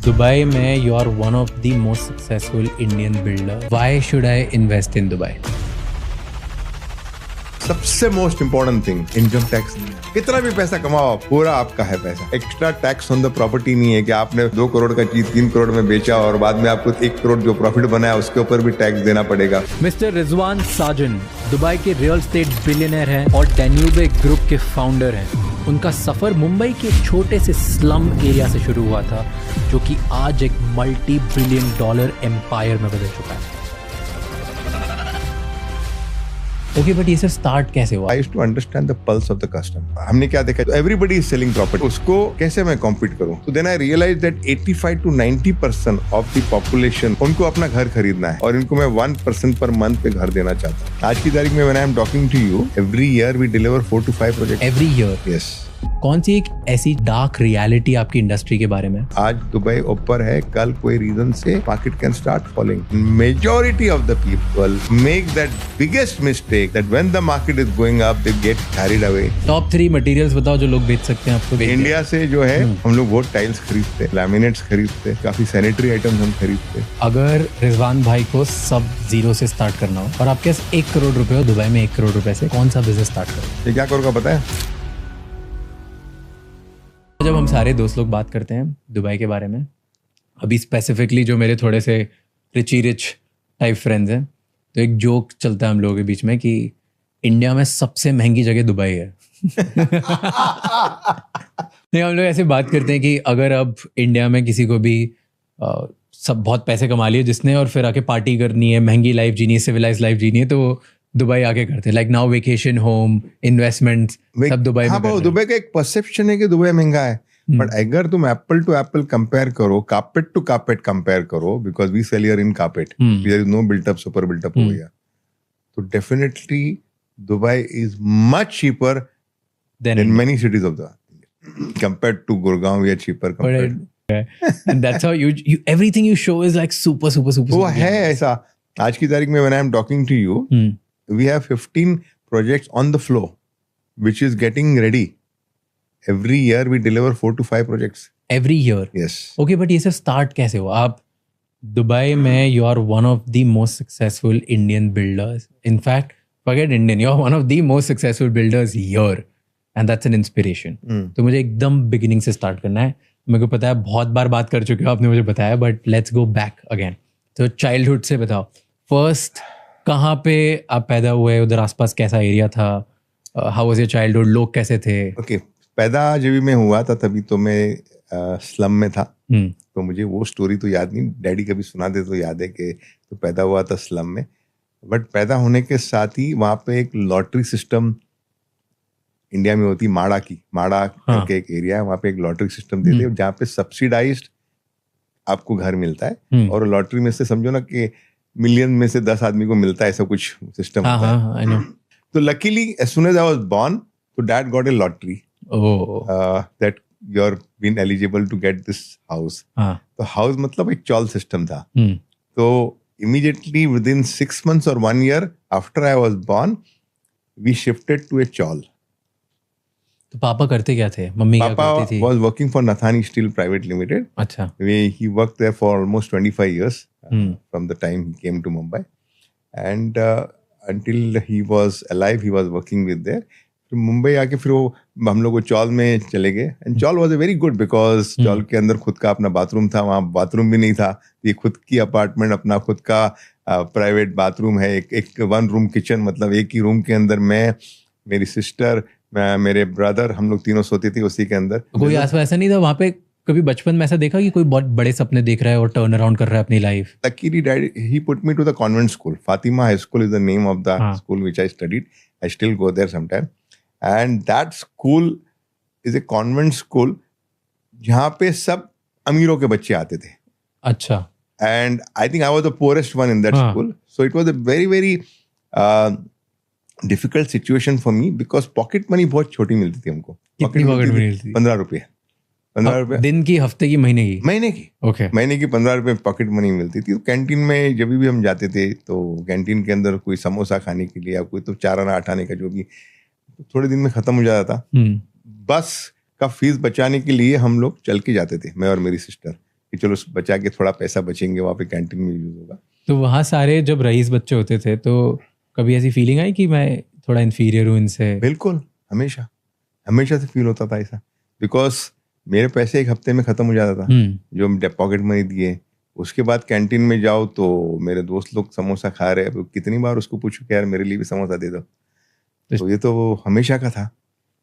Dubai में you are one of the most successful Indian builder. Why should I invest in Dubai? सबसे most important thing income tax. कितना भी पैसा कमाओ पूरा आपका है पैसा। Extra tax on the property नहीं है कि आपने 2 करोड़ का चीज 3 करोड़ में बेचा और बाद में आपको 1 करोड़ जो प्रॉफिट बनाया उसके ऊपर भी टैक्स देना पड़ेगा। मिस्टर रिजवान साजन दुबई के रियल एस्टेट बिलियनर हैं और डैन्यूबे ग्रुप के फाउंडर हैं। उनका सफर मुंबई के एक छोटे से स्लम एरिया से शुरू हुआ था जो कि आज एक मल्टी बिलियन डॉलर एम्पायर में बदल चुका है। ओके बट ये सब स्टार्ट कैसे हुआ? I used to understand the pulse of the customer. हमने क्या देखा, everybody is selling property, उसको कैसे मैं compete करूं? So then I realized that 85 to 90% of the population उनको अपना घर खरीदना है और इनको मैं 1% per month पे घर देना चाहता हूँ। आज की तारीख में when I am talking to you, every year we deliver 4 to 5 projects. Every year? Yes. कौन सी एक ऐसी डार्क रियलिटी आपकी इंडस्ट्री के बारे में? आज दुबई ऊपर है, कल कोई रीजन से market can start falling. Majority of the people make that biggest mistake that when the market is going up they get carried away. Top 3 materials बताओ जो लोग बेच सकते हैं आपको। इंडिया से जो है हम लोग बहुत टाइल्स खरीदते, लैमिनेट्स खरीदते, काफी सैनिटरी आइटम्स हम खरीदते। अगर रिजवान भाई को सब जीरो से स्टार्ट करना हो और आपके पास 1 करोड़ रुपए हो दुबई में, 1 करोड़ रुपए से कौन सा बिजनेस स्टार्ट करो? ये क्या करोगे पता है? जब हम सारे दोस्त लोग बात करते हैं दुबई के बारे में, अभी स्पेसिफिकली जो मेरे थोड़े से रिच टाइप फ्रेंड्स हैं, तो एक जोक चलता है हम लोगों के बीच में कि इंडिया में सबसे महंगी जगह दुबई है। नहीं, हम लोग ऐसे बात करते हैं कि अगर अब इंडिया में किसी को भी सब बहुत पैसे कमा लिए जिसने और फिर आके पार्टी करनी है, महंगी लाइफ जीनी है, सिविलाइज लाइफ जीनी है, तो दुबई आके करते हैं। Like now vacation home investment सब दुबई में। हाँ, दुबई का एक परसेप्शन है कि दुबई महंगा है, बट अगर तुम एप्पल टू एप्पल कंपेयर करो, कार्पेट टू कार्पेट कंपेयर करो, because we sell here in carpet, there is no built up super built up हो गया, तो definitely Dubai is much cheaper than many cities of the compared to Gurgaon we are cheaper compared. And that's how you everything you show is like super. वो है ऐसा। आज की तारीख में when I am talking to you, we have 15 projects on the floor, which is getting ready. Every year we deliver 4 to 5 projects. Every year? Yes. Okay, but ये सब start कैसे हुआ? आप दुबई में you are one of the most successful Indian builders. In fact, forget Indian, you are one of the most successful builders here. And that's an inspiration. तो मुझे एकदम beginning से start करना है। मेरे को पता है बहुत बार बात कर चुके हो, आपने मुझे बताया, but let's go back again. तो childhood से बताओ, first कहाँ पे आप पैदा हुए, उधर आसपास कैसा एरिया था, हाउ वाज योर चाइल्डहुड, लोग कैसे थे? ओके, पैदा जब भी मैं हुआ था तभी तो मैं स्लम में था, तो मुझे वो स्टोरी तो याद नहीं, डैडी कभी सुना दे तो याद है कि तो पैदा हुआ था स्लम में। बट पैदा होने के साथ ही वहाँ पे एक लॉटरी सिस्टम इंडिया में होती, माड़ा करके एक एरिया है, वहाँ पे एक लॉटरी सिस्टम देते हैं जहाँ पे सब्सिडाइज्ड आपको घर मिलता है, और लॉटरी में से समझो ना कि मिलियन में से 10 आदमी को मिलता है, ऐसा कुछ सिस्टम होता है। I know. तो luckily as soon as I was born, तो dad got a lottery that you're been eligible to get this house. तो house मतलब एक चॉल सिस्टम था। तो immediately within 6 months or 1 year after I was born, we shifted to a chawl. तो पापा करते क्या थे, मम्मी क्या करती थी? was working for Nathani Steel Private Limited. अच्छा। He worked there for almost 25 years from the time he came to Mumbai, and until he was alive he was working with there. फिर मुंबई आके फिर वो हम लोग चौल में चले गए, and chawl was a very good because chawl के अंदर खुद का अपना बाथरूम था, वहाँ बाथरूम भी नहीं था, ये खुद की अपार्टमेंट, अपना खुद का प्राइवेट बाथरूम है, एक 1 रूम किचन, मतलब एक ही रूम के अंदर मैं, मेरी सिस्टर, मेरे ब्रदर, हम लोग तीनों सोते थे उसी के अंदर। कोई आसपास ऐसा नहीं था वहाँ पे? कभी बचपन में ऐसा देखा कि कोई बहुत बड़े सपने देख रहा है और टर्न अराउंड कर रहा है अपनी life? Luckily, Dad, he put me to the convent school. Fatima High School is the name of the school which I studied. I still go there sometime. And that school is a convent school जहाँ पे सब अमीरों के बच्चे आते थे। अच्छा। And I think I was the poorest one in that school. So it was a very difficult situation for me because pocket money बहुत छोटी मिलती थी हमको। कितनी पॉकेट मनी मिलती? 15 रुपये। 15 रुपये दिन की, हफ्ते की, महीने की? महीने की। ओके। महीने की 15 रुपये पॉकेट मनी मिलती थी। तो कैंटीन में जब भी हम जाते थे तो कैंटीन के अंदर कोई समोसा खाने के लिए या कोई तो 4 आना 8 आने का जो भी, तो थोड़े दिन में खत्म हो जाता था। बस का फीस बचाने के लिए हम लोग चल के जाते थे, मैं और मेरी सिस्टर। कि चलो बचा के थोड़ा पैसा बचेंगे, वहाँ पे कैंटीन में यूज होगा। तो वहाँ सारे जब रईस बच्चे होते थे तो कभी ऐसी फीलिंग आई कि मैं थोड़ा इन्फीरियर हूँ इनसे? बिल्कुल, हमेशा हमेशा से फील होता था ऐसा, बिकॉज मेरे पैसे एक हफ्ते में खत्म हो जाता था जो हम पॉकेट मनी दिए। उसके बाद कैंटीन में जाओ तो मेरे दोस्त लोग समोसा खा रहे हैं, कितनी बार उसको पूछूं कि यार मेरे लिए भी समोसा दे दो। तो ये तो हमेशा का था।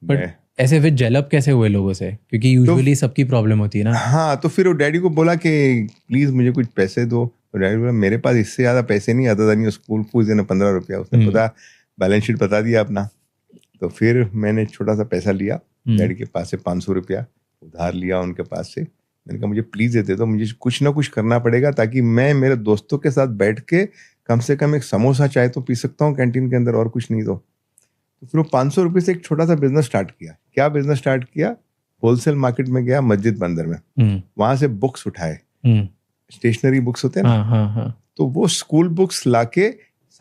बट ऐसे फिर जेलअप कैसे हुए लोगों से, क्योंकि यूजुअली सबकी प्रॉब्लम होती है ना। हाँ, तो फिर वो डैडी को बोला कि प्लीज मुझे कुछ पैसे दो। तो डैडी बोला मेरे पास इससे ज्यादा पैसे नहीं, आता था नहीं, स्कूल फीस देना 15 रुपया। उसने पता बैलेंस शीट बता दिया अपना। तो फिर मैंने छोटा सा पैसा लिया डैडी के पास से, 500 रुपया उधार लिया उनके पास से। मैंने कहा मुझे प्लीज दे दो, मुझे कुछ ना कुछ करना पड़ेगा ताकि मैं मेरे दोस्तों के साथ बैठ के कम से कम एक समोसा चाय तो पी सकता हूँ कैंटीन के अंदर, और कुछ नहीं। तो फिर वो 500 रुपये से एक छोटा सा बिजनेस स्टार्ट किया। क्या बिजनेस स्टार्ट किया? होलसेल मार्केट में गया, मस्जिद बंदर में, वहां से बुक्स उठाए, स्टेशनरी बुक्स होते हैं ना, तो वो स्कूल बुक्स लाके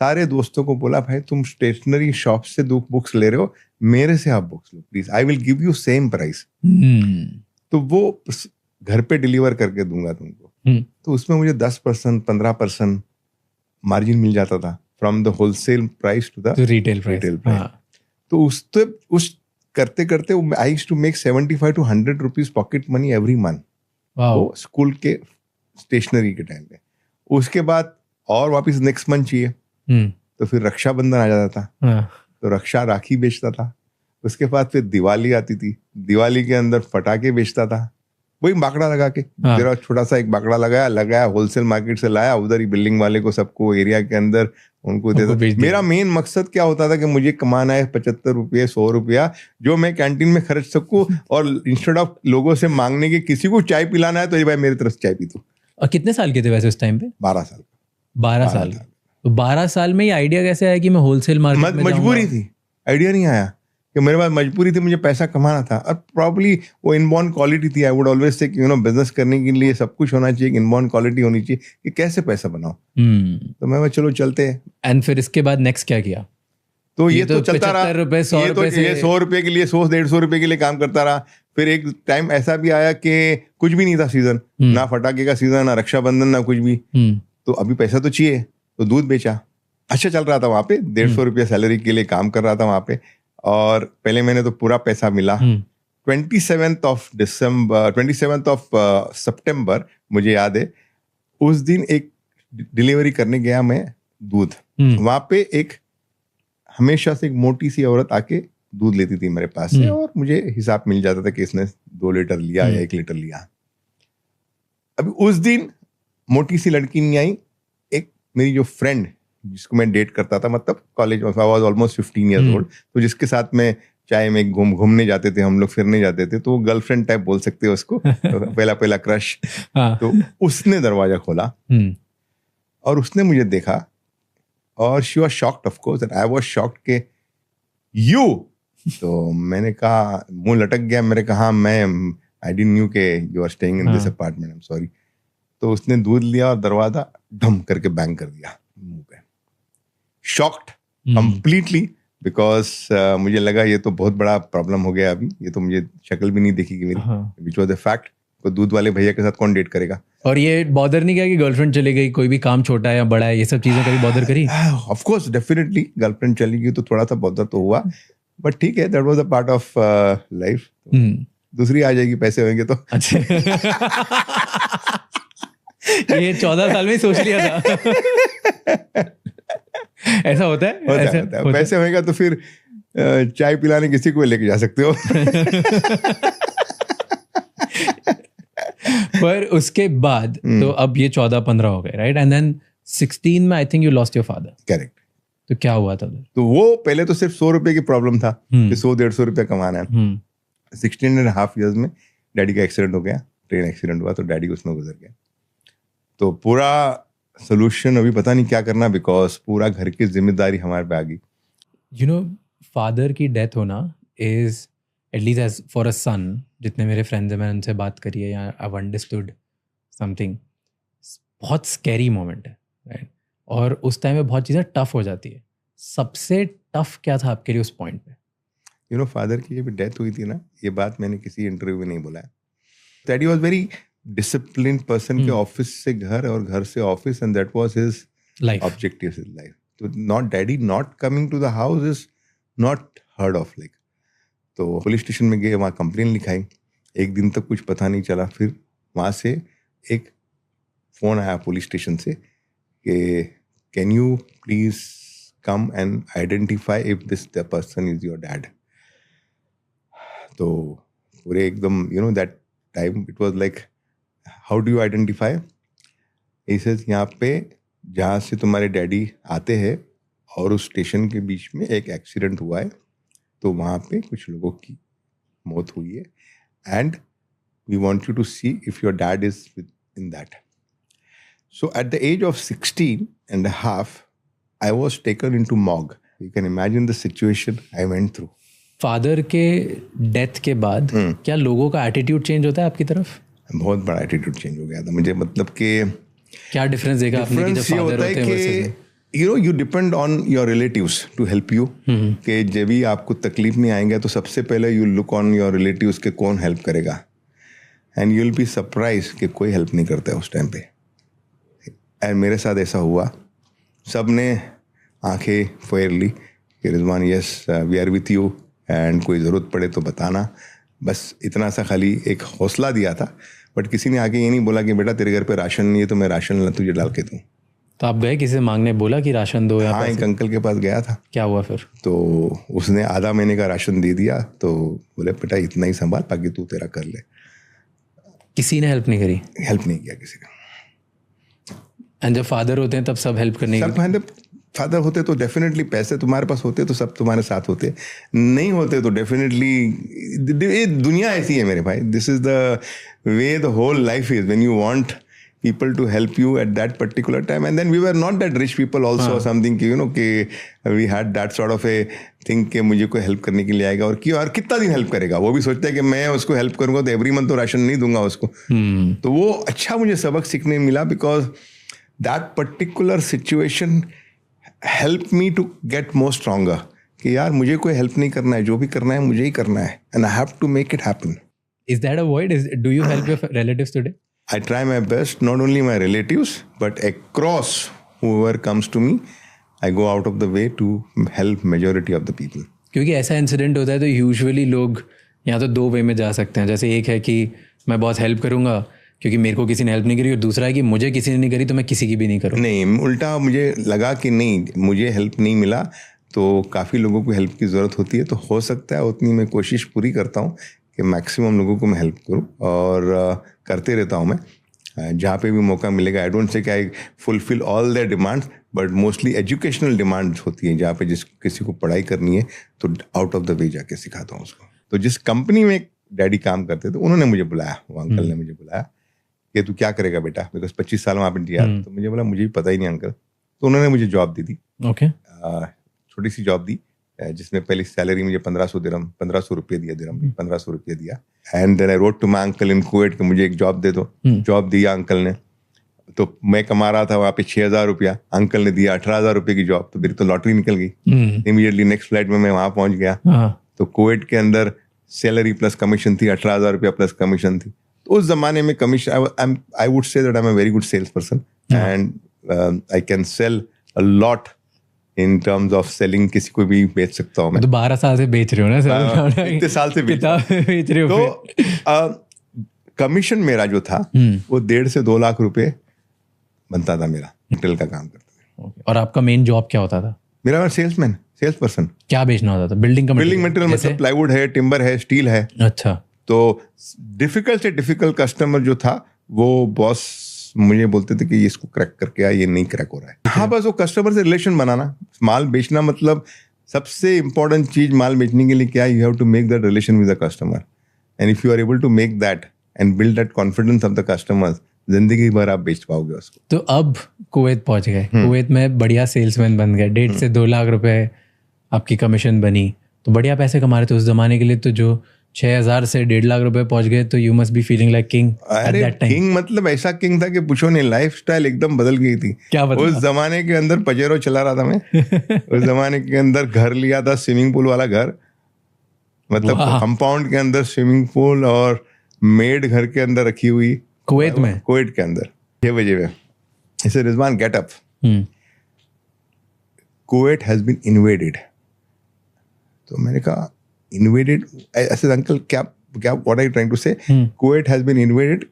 सारे दोस्तों को बोला भाई तुम स्टेशनरी शॉप से 2 बुक्स ले रहे हो, मेरे से आप books low please, I will give you same price. तो वो घर पे डिलीवर करके दूंगा तुमको। तो उसमें मुझे 10% 15% मार्जिन मिल जाता था from the wholesale price to the retail price. तो उस करते करते I used to make 75 to 100 rupees pocket money every month, वो स्कूल के स्टेशनरी के टाइम पे। उसके बाद और वापस नेक्स्ट मंथ चाहिए, तो फिर रक्षाबंधन आ जाता था, तो रक्षा राखी बेचता था। उसके बाद फिर दिवाली आती थी, दिवाली के अंदर पटाखे बेचता था, वही बाकड़ा लगा के, जरा छोटा सा एक बाकड़ा लगाया होलसेल मार्केट से लाया, उधर ही बिल्डिंग वाले को सबको एरिया के अंदर उनको देता। मेरा मेन मकसद क्या होता था कि मुझे कमाना है 75 रुपये 100 रुपया जो मैं कैंटीन में खर्च सकूं, और इंस्टेड ऑफ लोगों से मांगने के किसी को चाय पिलाना है तो ये भाई मेरी तरफ से चाय पी तू। और कितने साल के थे वैसे उस टाइम पे? 12 साल। 12 साल। तो 12 साल में ये आइडिया कैसे आया कि मैं होलसेल मार्केट में मजबूरी थी, आइडिया नहीं आया कि मेरे पास मजबूरी थी, मुझे पैसा कमाना था। और प्रॉब्ली वो इनबॉर्न क्वालिटी थी। I would always say business करने के लिए सब कुछ होना चाहिए, इनबॉर्न क्वालिटी होनी चाहिए कि कैसे पैसा बनाओ। तो मैं चलो चलते हैं। एंड फिर इसके बाद नेक्स्ट क्या किया? तो ये तो चलता रहा, 100 रुपए से 100 रुपए के लिए 100-150 रुपए के लिए काम करता रहा। फिर एक टाइम ऐसा भी आया कि कुछ भी नहीं था सीजन, ना फटाके का सीजन, ना रक्षाबंधन, ना कुछ भी। तो अभी पैसा तो चाहिए, तो दूध बेचा। अच्छा चल रहा था वहां पे, 150 रुपया सैलरी के लिए काम कर रहा था वहां पे। और पहले महीने तो पूरा पैसा मिला। 27th of सितंबर मुझे याद है, उस दिन एक डिलीवरी करने गया मैं दूध। वहां पे एक हमेशा से एक मोटी सी औरत आके दूध लेती थी मेरे पास से, और मुझे हिसाब मिल जाता था कि इसने 2 लीटर लिया या 1 लीटर लिया। अभी उस दिन मोटी सी लड़की नहीं आई, एक मेरी जो फ्रेंड जिसको मैं डेट करता था, मतलब कॉलेज में, I was almost 15 years old, तो जिसके साथ में चाय में घूमने जाते थे हम लोग, फिरने जाते थे, तो गर्लफ्रेंड टाइप बोल सकते हो उसको, पहला क्रश। तो उसने दरवाजा खोला और उसने मुझे देखा, और she was shocked of course, and I was shocked के यू। तो मैंने कहा, मुंह लटक गया, मैंने कहा मैं, आई डिडंट न्यू के you are staying in this apartment, I am sorry. तो उसने दूध लिया और दरवाजा ढम करके बैंग कर दिया मुंह पे। शॉक्ड कंप्लीटली, बिकॉज मुझे लगा ये तो बहुत बड़ा प्रॉब्लम हो गया अभी, ये तो मुझे शक्ल भी नहीं देखी कि मेरी, विच वाज द फैक्ट। तो दूध वाले भैया के साथ कौन डेट करेगा। और ये बॉदर नहीं किया कि गर्लफ्रेंड चली गई, कोई भी काम छोटा है या बड़ा है, ये सब चीजें कभी बॉदर करी? ऑफ कोर्स, डेफिनेटली गर्लफ्रेंड चली गई तो थोड़ा सा बॉदर तो हुआ, बट ठीक है, that was a part of life. दूसरी आ जाएगी, पैसे होंगे तो। अच्छा। ये 14 साल में ही सोच लिया था। ऐसा होता है? होता है। पैसे होएगा तो फिर चाय पिलाने किसी को लेके जा सकते हो। पर उसके बाद तो अब ये 14-15 हो गए, राइट? एंड देन 16 में I think you lost your father. Correct. तो क्या हुआ था? तो वो पहले तो सिर्फ 100 रुपए की प्रॉब्लम था कि 100-150 रुपया कमाना है। 16.5 years में डैडी का एक्सीडेंट हो गया, ट्रेन एक्सीडेंट हुआ, तो डैडी उसमें गुजर गया। तो पूरा सोल्यूशन अभी पता नहीं क्या करना, बिकॉज पूरा घर की जिम्मेदारी हमारे पे आ गई। फादर की डेथ होना is at least as for a son, जितने मेरे फ्रेंड्स हैं, मैंने उनसे बात करी है, या आई अंडरस्टूड समथिंग, बहुत स्कैरी मोमेंट है, राइट? और उस टाइम में बहुत चीज़ें टफ हो जाती है। सबसे टफ क्या था आपके लिए उस पॉइंट पे? फादर की जब डेथ हुई थी ना, ये बात मैंने किसी इंटरव्यू में नहीं बोला है। Daddy was very discipline person के ऑफिस से घर और घर से office, and that was his life. objectives in life. तो not daddy not coming to the house is not heard of like. तो पुलिस स्टेशन में गए, वहाँ कंप्लेन लिखाई, एक दिन तक कुछ पता नहीं चला। फिर वहाँ से एक फ़ोन आया पुलिस स्टेशन से कि can you please come and identify if this the person is your dad. तो पूरे एकदम that time it was like how do you identify, इसे यहाँ पे जहाँ से तुम्हारे डैडी आते हैं और उस स्टेशन के बीच में एक एक्सीडेंट हुआ है, तो वहाँ पे कुछ लोगों की मौत हुई है, and we want you to see if your dad is in that. So at the age of 16.5 I was taken in to morgue. You can imagine the situation I went through. Father के death के बाद क्या लोगों का attitude change होता है आपकी तरफ? बहुत बड़ा एटीट्यूड चेंज हो गया था मुझे, मतलब कि क्या डिफरेंस देखा आपने कि जब फादर होते हैं वैसे? you depend on your relatives to help you. कि जब भी आपको तकलीफ नहीं आएंगे तो सबसे पहले you look on your relatives के कौन हेल्प करेगा, and you'll be surprised कि कोई हेल्प नहीं करता है उस टाइम पे। एंड मेरे साथ ऐसा हुआ, सब ने आंखें फेर ली कि Rizwan yes we are with you, and कोई ज़रूरत पड़े तो बताना, बस इतना सा खाली एक हौसला दिया था। बट किसी ने आके ये नहीं बोला कि बेटा तेरे घर पे राशन नहीं है तो मैं राशन तुझे डाल के दूँ। तो आप गए किसी से मांगने, बोला कि राशन दो? हाँ, एक अंकल के पास गया था। क्या हुआ फिर? तो उसने आधा महीने का राशन दे दिया, तो बोले बेटा इतना ही संभाल, बाकी तू तेरा कर ले। किसी ने हेल्प नहीं करी? हेल्प नहीं किया किसी ने। एंड जब फादर होते हैं तब सब हेल्प करने की? फादर होते तो डेफिनेटली, पैसे तुम्हारे पास होते तो सब तुम्हारे साथ होते, नहीं होते तो डेफिनेटली ये दुनिया ऐसी है मेरे भाई। This is the way the whole life is, when you want people to help you at that particular time. And then we were not that rich people also or something कि कि we had that sort of a thing कि मुझे कोई help करने के लिए आएगा और कितना दिन हेल्प करेगा। वो भी सोचता है कि मैं उसको हेल्प करूंगा तो एवरी मंथ तो राशन नहीं दूंगा उसको। तो वो अच्छा मुझे सबक सीखने मिला, because that particular situation help me to get more stronger कि यार मुझे कोई हेल्प नहीं करना है, जो भी करना है मुझे ही करना है, and I have to make it happen. Is that a void? Do you help your relatives today? I try my best, not only my relatives, but across whoever comes to me, I go out of the way to help majority of the people. क्योंकि ऐसा incident होता है तो usually लोग यहाँ तो दो वे में जा सकते हैं। जैसे एक है कि मैं बहुत हेल्प करूँगा क्योंकि मेरे को किसी ने हेल्प नहीं करी, और दूसरा है कि मुझे किसी ने नहीं करी तो मैं किसी की भी नहीं करूँ। नहीं, उल्टा मुझे लगा कि नहीं, मुझे हेल्प नहीं मिला तो काफ़ी लोगों को हेल्प की ज़रूरत होती है, तो हो सकता है उतनी मैं कोशिश पूरी करता हूँ कि मैक्सिमम लोगों को मैं हेल्प करूं, और करते रहता हूं मैं जहाँ पे भी मौका मिलेगा। आई डोंट से कि I fulfil all there demands, but mostly educational demands होती हैं जहाँ पे किसी को पढ़ाई करनी है तो आउट ऑफ द वे जाके सिखाता हूँ उसको। तो जिस कंपनी में डैडी काम करते थे उन्होंने मुझे बुलाया, वो अंकल ने मुझे बुलाया कि तू क्या करेगा बेटा, बिकॉज 25 साल वहाँ पे दिया। तो मुझे बोला मुझे भी पता ही नहीं अंकल। तो उन्होंने मुझे जॉब दे दी। ओके। छोटी सी जॉब दी जिसमें पहली सैलरी मुझे 1500 रुपये दिया, 1500 रुपये दिया। And then I wrote to my uncle in Kuwait कि मुझे एक जॉब दे दो। जॉब दिया अंकल ने, तो मैं कमा रहा था वहाँ पे 6000 रुपया, अंकल ने दिया 18000 रुपये की जॉब, तो मेरी तो लॉटरी निकल गई। इमीडिएटली नेक्स्ट फ्लाइट में मैं वहाँ पहुँच गया। तो कुवैत के अंदर सैलरी प्लस कमीशन थी, 18000 रुपया प्लस कमीशन थी। तो उस जमाने में commission, I would say that I am a very good sales person and I can sell a lot in terms of selling. किसी को भी बेच सकता हूँ मैं। तो 12 साल से बेच रहे हो ना सर? इतने साल से बेच रहे हो। तो कमीशन मेरा जो था वो 1.5 से 2 लाख रुपए बनता था मेरा, होटल का काम करता था। और आपका मेन जॉब क्या होता था? मेरा सेल्स पर्सन। क्या बेचना होता था? बिल्डिंग मटेरियल, मतलब प्लाईवुड है, टिम्बर है, स्टील है। अच्छा। तो डिफिकल्ट से डिफिकल्ट कस्टमर जो था वो बॉस मुझे बोलते थे कि इसको क्रैक करके आ, ये नहीं क्रैक हो रहा है। हाँ, बस वो कस्टमर से रिलेशन बनाना, माल बेचना, मतलब सबसे इंपॉर्टेंट चीज माल बेचने के लिए क्या, you have to make that relation with the customer, and if you are able to make that and build that confidence of the customers, जिंदगी भर आप बेच पाओगे उसको। तो अब कुवैत पहुंच गए, कुवैत में बढ़िया सेल्समैन बन गए, 1.5 से 2 लाख रुपए आपकी कमीशन बनी, तो बढ़िया पैसे कमा रहे थे उस जमाने के लिए। तो जो 6000 से 1.5 लाख रुपए पहुंच गए, तो you must be feeling like king at that time. King मतलब ऐसा किंग था कि पूछो नहीं, लाइफस्टाइल एकदम बदल गई थी। क्या बदला? उस जमाने के अंदर पजेरो चला रहा था मैं। उस जमाने के अंदर घर लिया था, स्विमिंग पूल वाला घर, मतलब कंपाउंड के अंदर स्विमिंग पूल, और मेड घर के अंदर रखी हुई, कुवैत में? कुवैत के अंदर 6 बजे में इसे Rizwan get up, Kuwait has been invaded. तो मैंने कहा इन्वेडेड, ऐसे अंकल क्या क्या what are you trying to say? Kuwait has been invaded.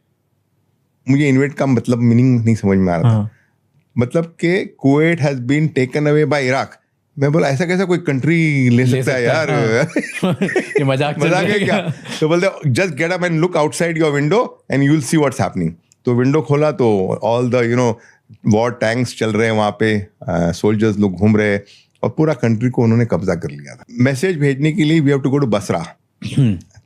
मुझे इन्वेड का मतलब मीनिंग नहीं समझ में आ रहा था। मतलब कि Kuwait has been taken away by Iraq. मैं बोला ऐसा कैसा कोई कंट्री ले सकता है यार? ये मजाक है क्या? तो बोलते just get up and look outside your window and you will see what's happening. तो विंडो खोला तो ऑल द वॉर टैंक्स चल रहे हैं वहाँ पे, सोल्जर्स लोग घूम रहे हैं और पूरा कंट्री को उन्होंने कब्जा कर लिया था। मैसेज भेजने के लिए we have to go to Basra.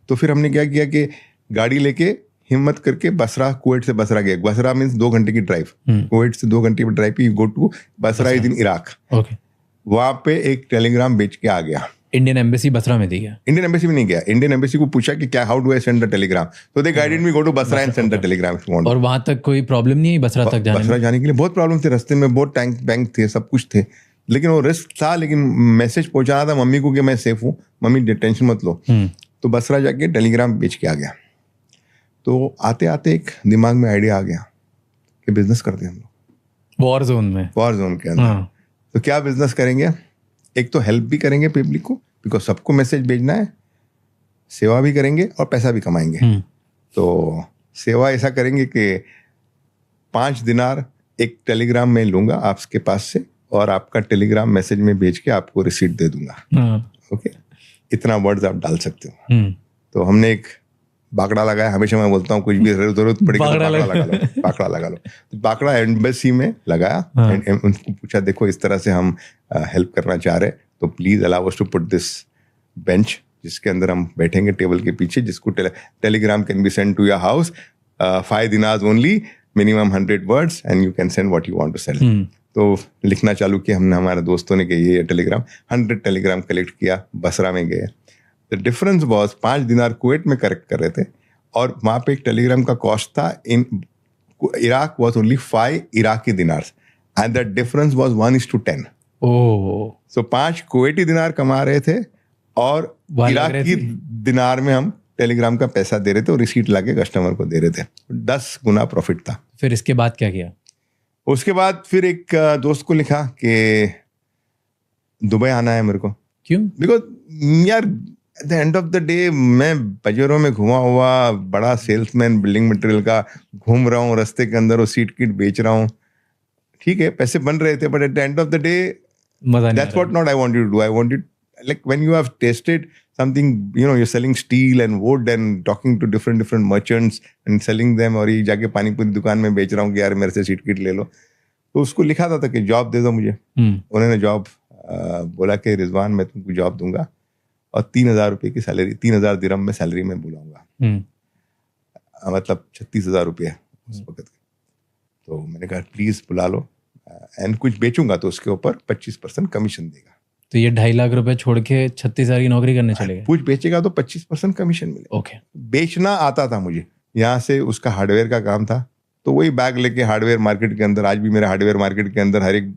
तो फिर हमने क्या किया कि गाड़ी लेके हिम्मत करके बसरा, कुवैत से बसरा गए। बसरा मीन्स 2 घंटे की ड्राइव, कुवैत से 2 घंटे की ड्राइव पे you go to Basra is in Iraq. वहां पे एक टेलीग्राम बेच के आ गया। इंडियन एम्बेसी बसरा में दी गया? इंडियन एम्बेसी में नहीं गया। इंडियन एम्बेसी को पूछा कि क्या, how do I send the telegram? तो they guided me go to Basra and send the telegram if you want. और वहां तक कोई प्रॉब्लम नहीं है बसरा तक जाने में? बसरा जाने के लिए बहुत प्रॉब्लम थे, रास्ते में बहुत टैंक बैंक थे, सब कुछ थे, लेकिन वो रिस्क था। लेकिन मैसेज पहुंचाना था मम्मी को कि मैं सेफ हूँ, मम्मी टेंशन मत लो। तो बसरा जाके टेलीग्राम बेच के आ गया। तो आते आते एक दिमाग में आइडिया आ गया कि बिजनेस करते हैं हम लोग वॉर जोन में, वॉर जोन के अंदर। तो क्या बिजनेस करेंगे? एक तो हेल्प भी करेंगे पब्लिक को, बिकॉज सबको मैसेज भेजना है, सेवा भी करेंगे और पैसा भी कमाएंगे। तो सेवा ऐसा करेंगे कि 5 दिनार एक टेलीग्राम में लूंगा आपके पास से और आपका टेलीग्राम मैसेज में भेज के आपको रिसीट दे दूंगा। ओके, इतना वर्ड्स आप डाल सकते हो। तो हमने एक बाकड़ा लगाया। हमेशा मैं बोलता हूँ कुछ भी जरूरत पड़ेगी तो बाकड़ा लगा लो, बाकड़ा लगा लो। तो बाकड़ा एम्बेसी में लगाया। उनको पूछा देखो इस तरह से हम हेल्प करना चाह रहे, तो please allow us to put this bench जिसके अंदर हम बैठेंगे टेबल के पीछे, जिसको telegram can be send to your house, 5 dinars only, minimum 100 words and you can send what you want to send. तो लिखना चालू किया हमने, हमारे दोस्तों ने कि ये टेलीग्राम, 100 टेलीग्राम कलेक्ट किया, बसरा में गए। द डिफरेंस वॉज 5 दिनार कुवैत में करेक्ट कर रहे थे और वहाँ पे एक टेलीग्राम का कॉस्ट था in Iraq was only 5 Iraqi dinars and the difference was 1:10। So 5 Kuwaiti dinar कमा रहे थे और इराकी दिनार में हम टेलीग्राम का पैसा दे रहे थे और रिसीट लाके कस्टमर को दे रहे थे। 10 गुना प्रॉफिट था। फिर इसके बाद क्या किया? उसके बाद फिर एक दोस्त को लिखा कि दुबई आना है मेरे को। क्यों? बिकॉज यार eight the end of the day मैं बाजारों में घुमा हुआ बड़ा सेल्समैन बिल्डिंग मटेरियल का घूम रहा हूँ, रास्ते के अंदर वो सीट किट बेच रहा हूँ। ठीक है, पैसे बन रहे थे, but at the end of the day that's what not I wanted to do. I wanted like when you have tasted something, you're selling steel and wood and talking to different merchants and selling them, और ये जाके पानी पूरी दुकान में बेच रहा हूँ कि यार मेरे से सीट किट ले लो। तो उसको लिखा था कि जॉब दे दो मुझे। उन्होंने जॉब बोला कि रिजवान मैं तुमको जॉब दूंगा और 3,000 रुपये की सैलरी, 3,000 दिरहम में सैलरी में बुलाऊंगा, मतलब 36,000 रुपये उस वक्त के। तो मैंने कहा प्लीज बुला लो एंड कुछ बेचूंगा तो उसके ऊपर 25% कमीशन देगा। तो ये 2.5 लाख रुपए छोड़ के 36,000 की नौकरी करने चले गए? कुछ बेचेगा तो 25% कमीशन मिलेगा। ओके। बेचना आता था मुझे, यहाँ से उसका हार्डवेयर का काम था, तो वही बैग लेके हार्डवेयर मार्केट के अंदर, आज भी मेरे हार्डवेयर मार्केट के अंदर हर एक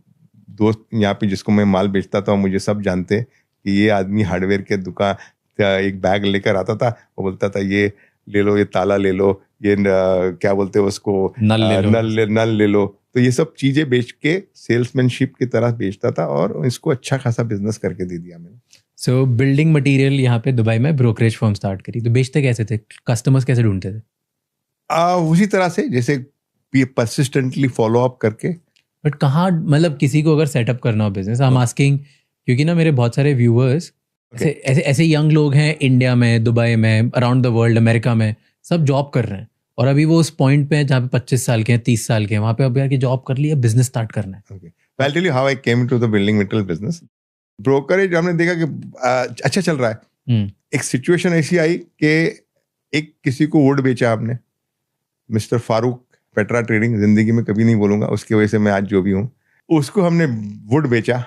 दोस्त यहाँ पे जिसको मैं माल बेचता था मुझे सब जानते कि ये आदमी हार्डवेयर के दुकान एक बैग लेकर आता था, वो बोलता था ये ले लो, ये ताला ले लो, ये क्या बोलते हैं उसको, नल ले लो। तो ये सब चीजें बेच के सेल्समैनशिप की तरह बेचता था और इसको अच्छा खासा बिजनेस करके दे दिया मैंने। सो बिल्डिंग मटेरियल यहाँ पे दुबई में ब्रोकरेज फर्म स्टार्ट करी, तो बेचते कैसे थे? कस्टमर्स कैसे ढूंढते थे? उसी तरह से जैसे परसिस्टेंटली फॉलो अप करके। बट कहाँ, मतलब किसी को अगर सेटअप करना हो बिजनेस, आई एम आस्किंग क्योंकि ना मेरे बहुत सारे व्यूअर्स ऐसे यंग लोग हैं इंडिया में, दुबई में, अराउंड द वर्ल्ड, अमेरिका में, सब जॉब कर रहे हैं और अभी वो उस पॉइंट पे हैं जहाँ पे 25 साल के हैं, 30 साल के हैं, वहाँ पे अब यार की जॉब कर लिया, बिजनेस स्टार्ट करना है। Okay. So I'll tell you how I came into the building material business. Brokerage हमने देखा कि अच्छा चल रहा है। एक सिचुएशन ऐसी आई कि एक किसी को वुड बेचा आपने, मिस्टर फारूक, पेट्रा ट्रेडिंग, जिंदगी में कभी नहीं बोलूंगा, उसकी वजह से मैं आज जो भी हूँ। उसको हमने वुड बेचा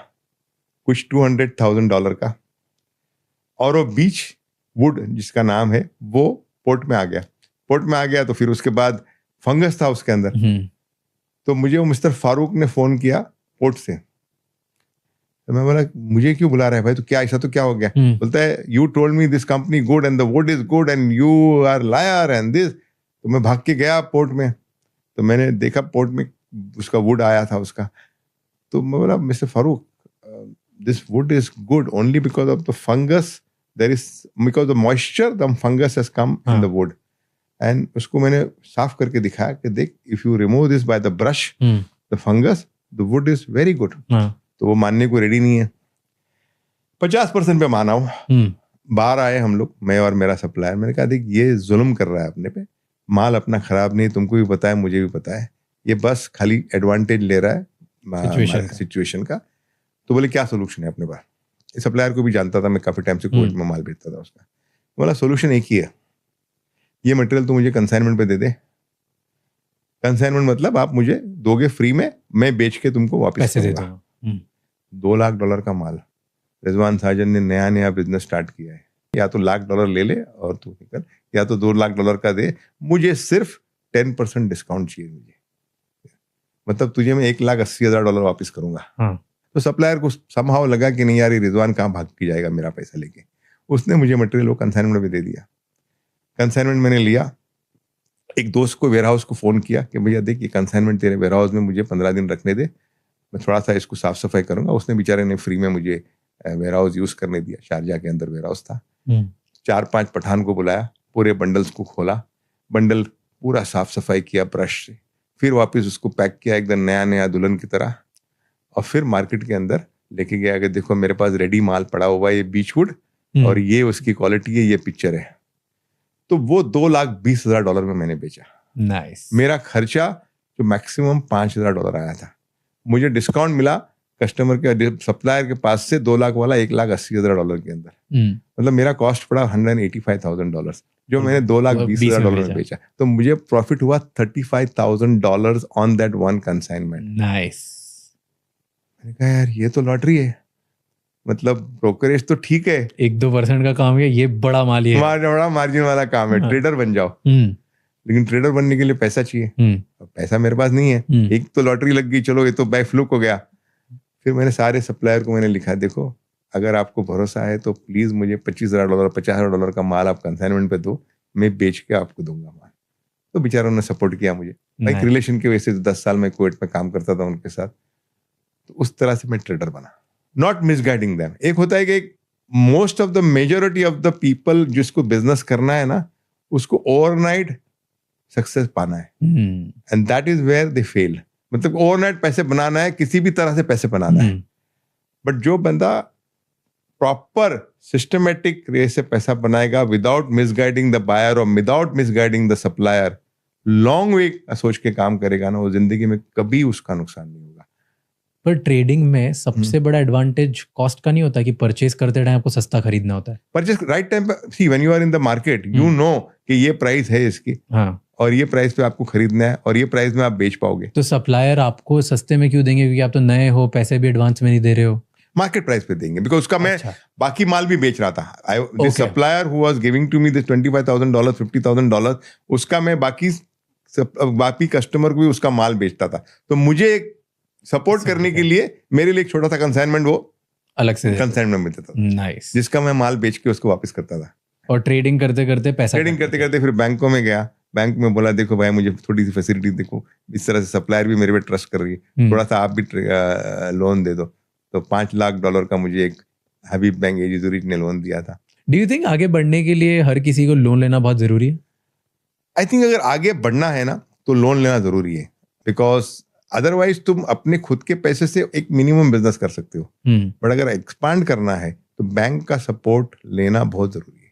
कुछ $200,000 का, और वो बीच वुड जिसका नाम है वो पोर्ट में आ गया। पोर्ट में आ गया तो फिर उसके बाद फंगस था उसके अंदर। तो मुझे वो मिस्टर फारूक ने फोन किया पोर्ट से, तो मैं बोला मुझे क्यों बुला रहा है भाई, तो क्या ऐसा तो क्या हो गया? बोलता है you told me this company good and the wood is good and you are liar and this. तो मैं भाग के गया पोर्ट में, तो मैंने देखा पोर्ट में उसका वुड आया था उसका, तो मैं बोला mister Farooq, this wood is good only because of the fungus, there is because the moisture the fungus has come in the wood. And उसको मैंने साफ करके दिखाया कि देख, if you remove this by the brush the fungus, the wood is very good. तो वो मानने को रेडी नहीं है। 50% पे माना हूँ। बाहर आए हम लोग, मैं और मेरा सप्लायर, मैंने कहा देख ये जुल्म कर रहा है अपने पे, माल अपना खराब नहीं, तुमको भी पता है मुझे भी पता है, ये बस खाली एडवांटेज ले रहा है सिचुएशन का। तो बोले क्या सोल्यूशन है अपने पास? सप्लायर को भी जानता था, मैं काफी टाइम से कोविड में माल बेचता था उसका। बोला सोल्यूशन एक ही है, ये मटेरियल तो मुझे कंसाइनमेंट पे दे दे। कंसाइनमेंट मतलब आप मुझे दोगे फ्री में, मैं बेच के तुमको वापस करूंगा। $2 लाख का माल। रिजवान साजन ने नया नया बिजनेस स्टार्ट किया है, या तो $1 लाख ले ले और तू निकल, या तो $2 लाख का दे, मुझे सिर्फ 10% डिस्काउंट चाहिए मुझे, मतलब तुझे मैं $1,80,000 वापस करूंगा। तो सप्लायर को समहाउ लगा कि नहीं यार ये रिजवान कहाँ भाग के जाएगा मेरा पैसा लेके। उसने मुझे मटेरियल वो कंसाइनमेंट में दे दिया। कंसाइनमेंट मैंने लिया, एक दोस्त को वेयर हाउस को फोन किया कि भैया देख ये कंसाइनमेंट तेरे वेयर हाउस में मुझे 15 दिन रखने दे, मैं थोड़ा सा इसको साफ सफाई करूंगा। उसने बेचारे ने फ्री में मुझे वेयर हाउस यूज करने दिया। शारजा के अंदर वेयर हाउस था। 4-5 पठान को बुलाया, पूरे बंडल्स को खोला, बंडल पूरा साफ सफाई किया ब्रश से, फिर वापस उसको पैक किया एकदम नया नया दुल्हन की तरह, और फिर मार्केट के अंदर लेके गया कि देखो मेरे पास रेडी माल पड़ा हुआ है, ये बीचवुड और ये उसकी क्वालिटी है, ये पिक्चर है। तो वो $2,20,000 में मैंने बेचा। नाइस। मेरा खर्चा जो मैक्सिमम $5,000 आया था, मुझे डिस्काउंट मिला कस्टमर के सप्लायर के पास से 2 लाख वाला $1,80,000 के अंदर। मतलब मेरा कॉस्ट पड़ा $185,000, जो मैंने $2,20,000 में बेचा। तो मुझे प्रॉफिट हुआ $35,000 on that one consignment. Nice. मैंने कहा यार ये तो लॉटरी है, मतलब ब्रोकरेज तो ठीक है, 1-2% का काम है, ये बड़ा माल है, बड़ा मार्जिन वाला काम है। ट्रेडर बन जाओ, लेकिन ट्रेडर बनने के लिए पैसा चाहिए, पैसा मेरे पास नहीं है। एक तो लॉटरी लग गई, चलो ये तो बाय फ्लूक हो गया। फिर मैंने सारे सप्लायर को मैंने लिखा, देखो अगर आपको भरोसा है तो प्लीज मुझे $25,000 $50,000 का माल आप कंसाइनमेंट पे दो, मैं बेच के आपको दूंगा माल। तो बेचारों ने सपोर्ट किया मुझे, एक रिलेशन की वजह से 10 साल में कुवैत में काम करता था उनके साथ। तो उस तरह से मैं ट्रेडर बना, नॉट मिसगाइडिंग देम। एक होता है कि most of the majority of the people जिसको बिजनेस करना है ना, उसको ओवरनाइट सक्सेस पाना है, and that is where they fail. मतलब ओवरनाइट पैसे बनाना है, किसी भी तरह से पैसे बनाना है, बट जो बंदा प्रॉपर सिस्टमेटिक वे से पैसा बनाएगा विदाउट मिसगाइडिंग द बायर और without misguiding the supplier, long way सोच के काम करेगा ना, वो जिंदगी में कभी उसका नुकसान नहीं होगा। पर ट्रेडिंग में सबसे बड़ा एडवांटेज कॉस्ट का नहीं होता कि परचेज करते टाइम आपको सस्ता खरीदना होता है? परचेज राइट टाइम पे, see when you are in the market you know कि ये प्राइस है इसकी, और ये प्राइस पे आपको खरीदना है और ये प्राइस में आप बेच पाओगे। तो सप्लायर आपको सस्ते में क्यों देंगे? क्योंकि आप तो नए हो, पैसे भी एडवांस में नहीं दे रहे हो। मार्केट प्राइस पे देंगे, बिकॉज उसका मैं बाकी माल भी बेच रहा था। This supplier who was giving to me this $25,000 $50,000, उसका मैं बाकी कस्टमर को भी उसका माल बेचता था। तो मुझे सपोर्ट करने के लिए मेरे लिए एक छोटा सा कंसाइनमेंट वो अलग से कंसाइनमेंट में देता था, नाइस, जिसका मैं माल बेच के उसको वापस करता था। और ट्रेडिंग करते करते फिर बैंकों में गया, बैंक में बोला देखो भाई मुझे थोड़ी सी फैसिलिटी देखो, इस तरह से सप्लायर भी मेरे पे ट्रस्ट कर रही है, थोड़ा सा आप भी लोन दे दो। तो $5 लाख का मुझे एक हबीब बैंक एजी ने लोन दिया था। डू यू थिंक आगे बढ़ने के लिए हर किसी को लोन लेना बहुत जरूरी है? आई थिंक अगर आगे बढ़ना है ना तो लोन लेना जरूरी है, बिकॉज अदरवाइज तुम अपने खुद के पैसे से एक मिनिमम बिजनेस कर सकते हो, बट अगर एक्सपांड करना है तो बैंक का सपोर्ट लेना बहुत जरूरी है।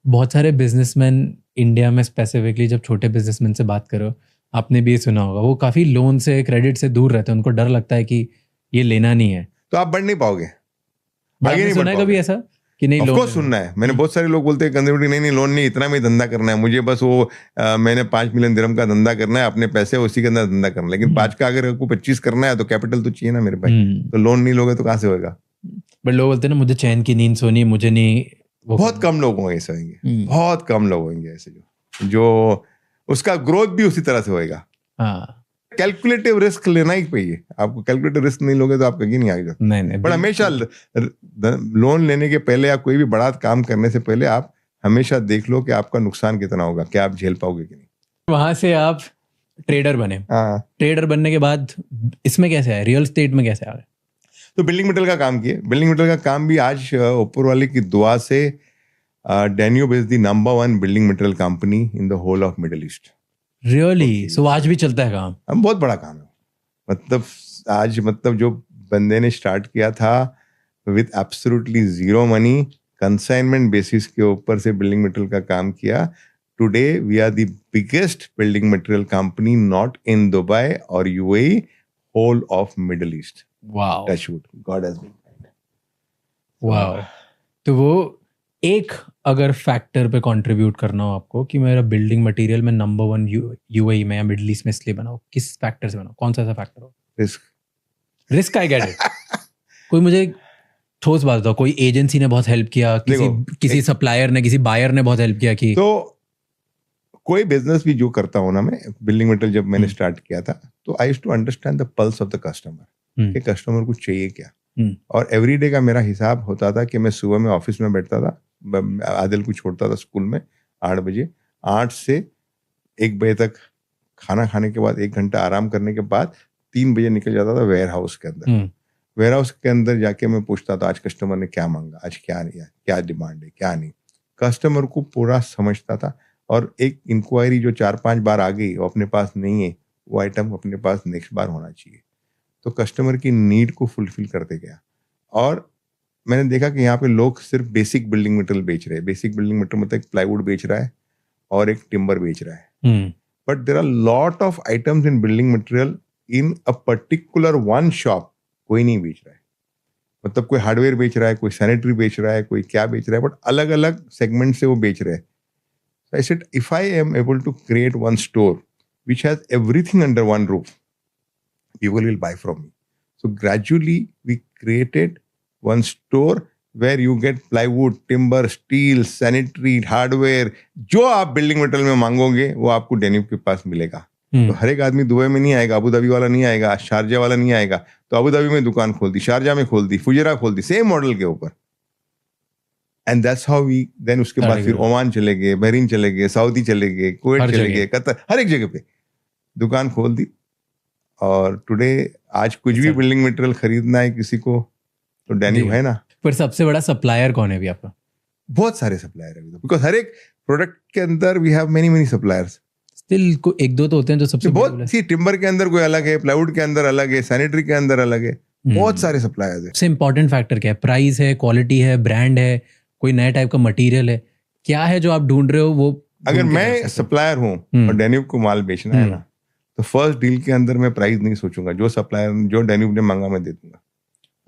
बहुत सारे बिजनेसमैन इंडिया में स्पेसिफिकली, जब छोटे बिजनेसमैन से बात करो, आपने भी सुना होगा, वो काफी लोन से क्रेडिट से दूर रहते हैं, उनको डर लगता है कि ये लेना नहीं है, तो आप बढ़ नहीं पाओगे, आगे नहीं बढ़ पाओगे। कभी ऐसा कि नहीं लोन सुनना है? मैंने बहुत सारे लोग बोलते हैं कंजर्वेटिव, नहीं लोन नहीं, इतना में धंधा करना है मुझे, बस वो मैंने 5 मिलियन दिरहम का धंधा करना है, अपने पैसे उसी के अंदर धंधा करना है। लेकिन 5 का अगर आपको 25 करना है तो कैपिटल तो चाहिए ना मेरे भाई, तो लोन नहीं लोगे तो कहाँ से होगा? बट लोग बोलते हैं ना मुझे चैन की नींद सोनी, मुझे नहीं। बहुत कम लोग होंगे ऐसे, होंगे बहुत कम लोग होंगे ऐसे जो उसका ग्रोथ भी उसी तरह से होएगा। कैलकुलेटिव रिस्क लेना ही चाहिए आपको, कैलकुलेटिव रिस्क नहीं लोगे तो आप कहीं नहीं आगे जाते। नहीं, पर हमेशा लोन लेने के पहले या कोई भी बड़ा काम करने से पहले आप हमेशा देख लो कि आपका नुकसान कितना होगा, क्या आप झेल पाओगे कि नहीं। वहां से आप ट्रेडर बने, हाँ, ट्रेडर बनने के बाद इसमें कैसे आए, रियल स्टेट में कैसे आ गए? तो बिल्डिंग मटेरियल का काम किए। बिल्डिंग मटेरियल का काम भी आज ऊपर वाले की दुआ से Danube is the number 1 building material company in the whole of Middle East. Really? So आज भी चलता है काम? हम बहुत बड़ा काम है, मतलब आज मतलब जो बंदे ने स्टार्ट किया था with absolutely zero money, consignment basis के ऊपर से बिल्डिंग मटेरियल का काम किया। Today we are the biggest building material company not in Dubai और UAE, whole of Middle East. Wow, touch wood, God has been kind. Wow. तो वो एक अगर फैक्टर पे कंट्रीब्यूट करना हो आपको कि मेरा बिल्डिंग मटेरियल में नंबर 1 यूएई में या मिडिल ईस्ट में इसलिए बनाओ, किस फैक्टर से बनाओ, कौन सा ऐसा फैक्टर हो? Risk. Risk, I get it. कोई मुझे ठोस बात बताओ, कोई एजेंसी ने बहुत हेल्प किया, किसी सप्लायर ने, किसी बायर ने बहुत हेल्प किया कि तो कोई बिजनेस भी जो करता हूँ ना मैं, बिल्डिंग मटेरियल जब मैंने स्टार्ट किया था तो I used to understand the pulse of the customer, कि कस्टमर को चाहिए क्या। और एवरीडे का मेरा हिसाब होता था कि मैं सुबह में ऑफिस में बैठता था, आदिल को छोड़ता था स्कूल में 8 बजे, 8 से 1 बजे तक खाना खाने के बाद 1 घंटा आराम करने के बाद 3 बजे निकल जाता था वेयर हाउस के अंदर। वेयर हाउस के अंदर जाके मैं पूछता था आज कस्टमर ने क्या मांगा, आज क्या नहीं है, क्या डिमांड है, क्या नहीं। कस्टमर को पूरा समझता था, और एक इंक्वायरी जो 4-5 बार आ गई वो अपने पास नहीं है, वो आइटम अपने पास नेक्स्ट बार होना चाहिए। तो कस्टमर की नीड को फुलफिल करते गया। और मैंने देखा कि यहाँ पे लोग सिर्फ बेसिक बिल्डिंग मटेरियल बेच रहे हैं। बेसिक बिल्डिंग मटेरियल मतलब एक प्लाईवुड बेच रहा है और एक टिम्बर बेच रहा है, but there are lot of items in building material in a particular one shop कोई नहीं बेच रहा है। मतलब कोई हार्डवेयर बेच रहा है, कोई सैनिटरी बेच रहा है, कोई क्या बेच रहा है, बट अलग अलग सेगमेंट से वो बेच रहे हैं। So I said, if I am able to create one store which has everything under one roof, people will buy from me. So gradually we created one store where you get plywood, timber, steel, sanitary, hardware, जो आप building material में मांगोगे वो आपको Danube के पास मिलेगा। तो हर एक आदमी दुबई में नहीं आएगा, अबू धाबी वाला नहीं आएगा, शारजा वाला नहीं आएगा। तो अबू धाबी में दुकान खोल दी, शारजा में खोल दी, फुजेरा खोल दी, सेम मॉडल के ऊपर। And that's how we then उसके बाद फिर ओमान चले गए, बहरीन चले गए, सऊदी चले गए, कुवैत चले गए, कतर, हर एक जगह पे दुकान खोल दी। और टुडे आज कुछ भी बिल्डिंग मटेरियल खरीदना है किसी को तो डेन्यूब है ना। पर सबसे बड़ा सप्लायर कौन है अभी आपका? बहुत सारे सप्लायर है, बिकॉज हर एक प्रोडक्ट के अंदर we have many suppliers. Still को एक दो तो होते हैं जो सबसे बहुत सी, टिम्बर के अंदर कोई अलग है, प्लाईवुड के अंदर अलग है, सैनिटरी के अंदर अलग है, बहुत सारे सप्लायर्स है। सबसे इंपॉर्टेंट फैक्टर क्या है? प्राइस है, क्वालिटी है, ब्रांड है, कोई नया टाइप का मटेरियल है, क्या है जो आप ढूंढ रहे हो? वो अगर मैं सप्लायर हूँ और डेन्यूब को माल बेचना है ना, तो फर्स्ट डील के अंदर मैं प्राइस नहीं सोचूंगा, जो सप्लायर जो डेन्यूब ने मांगा मैं दे दूंगा।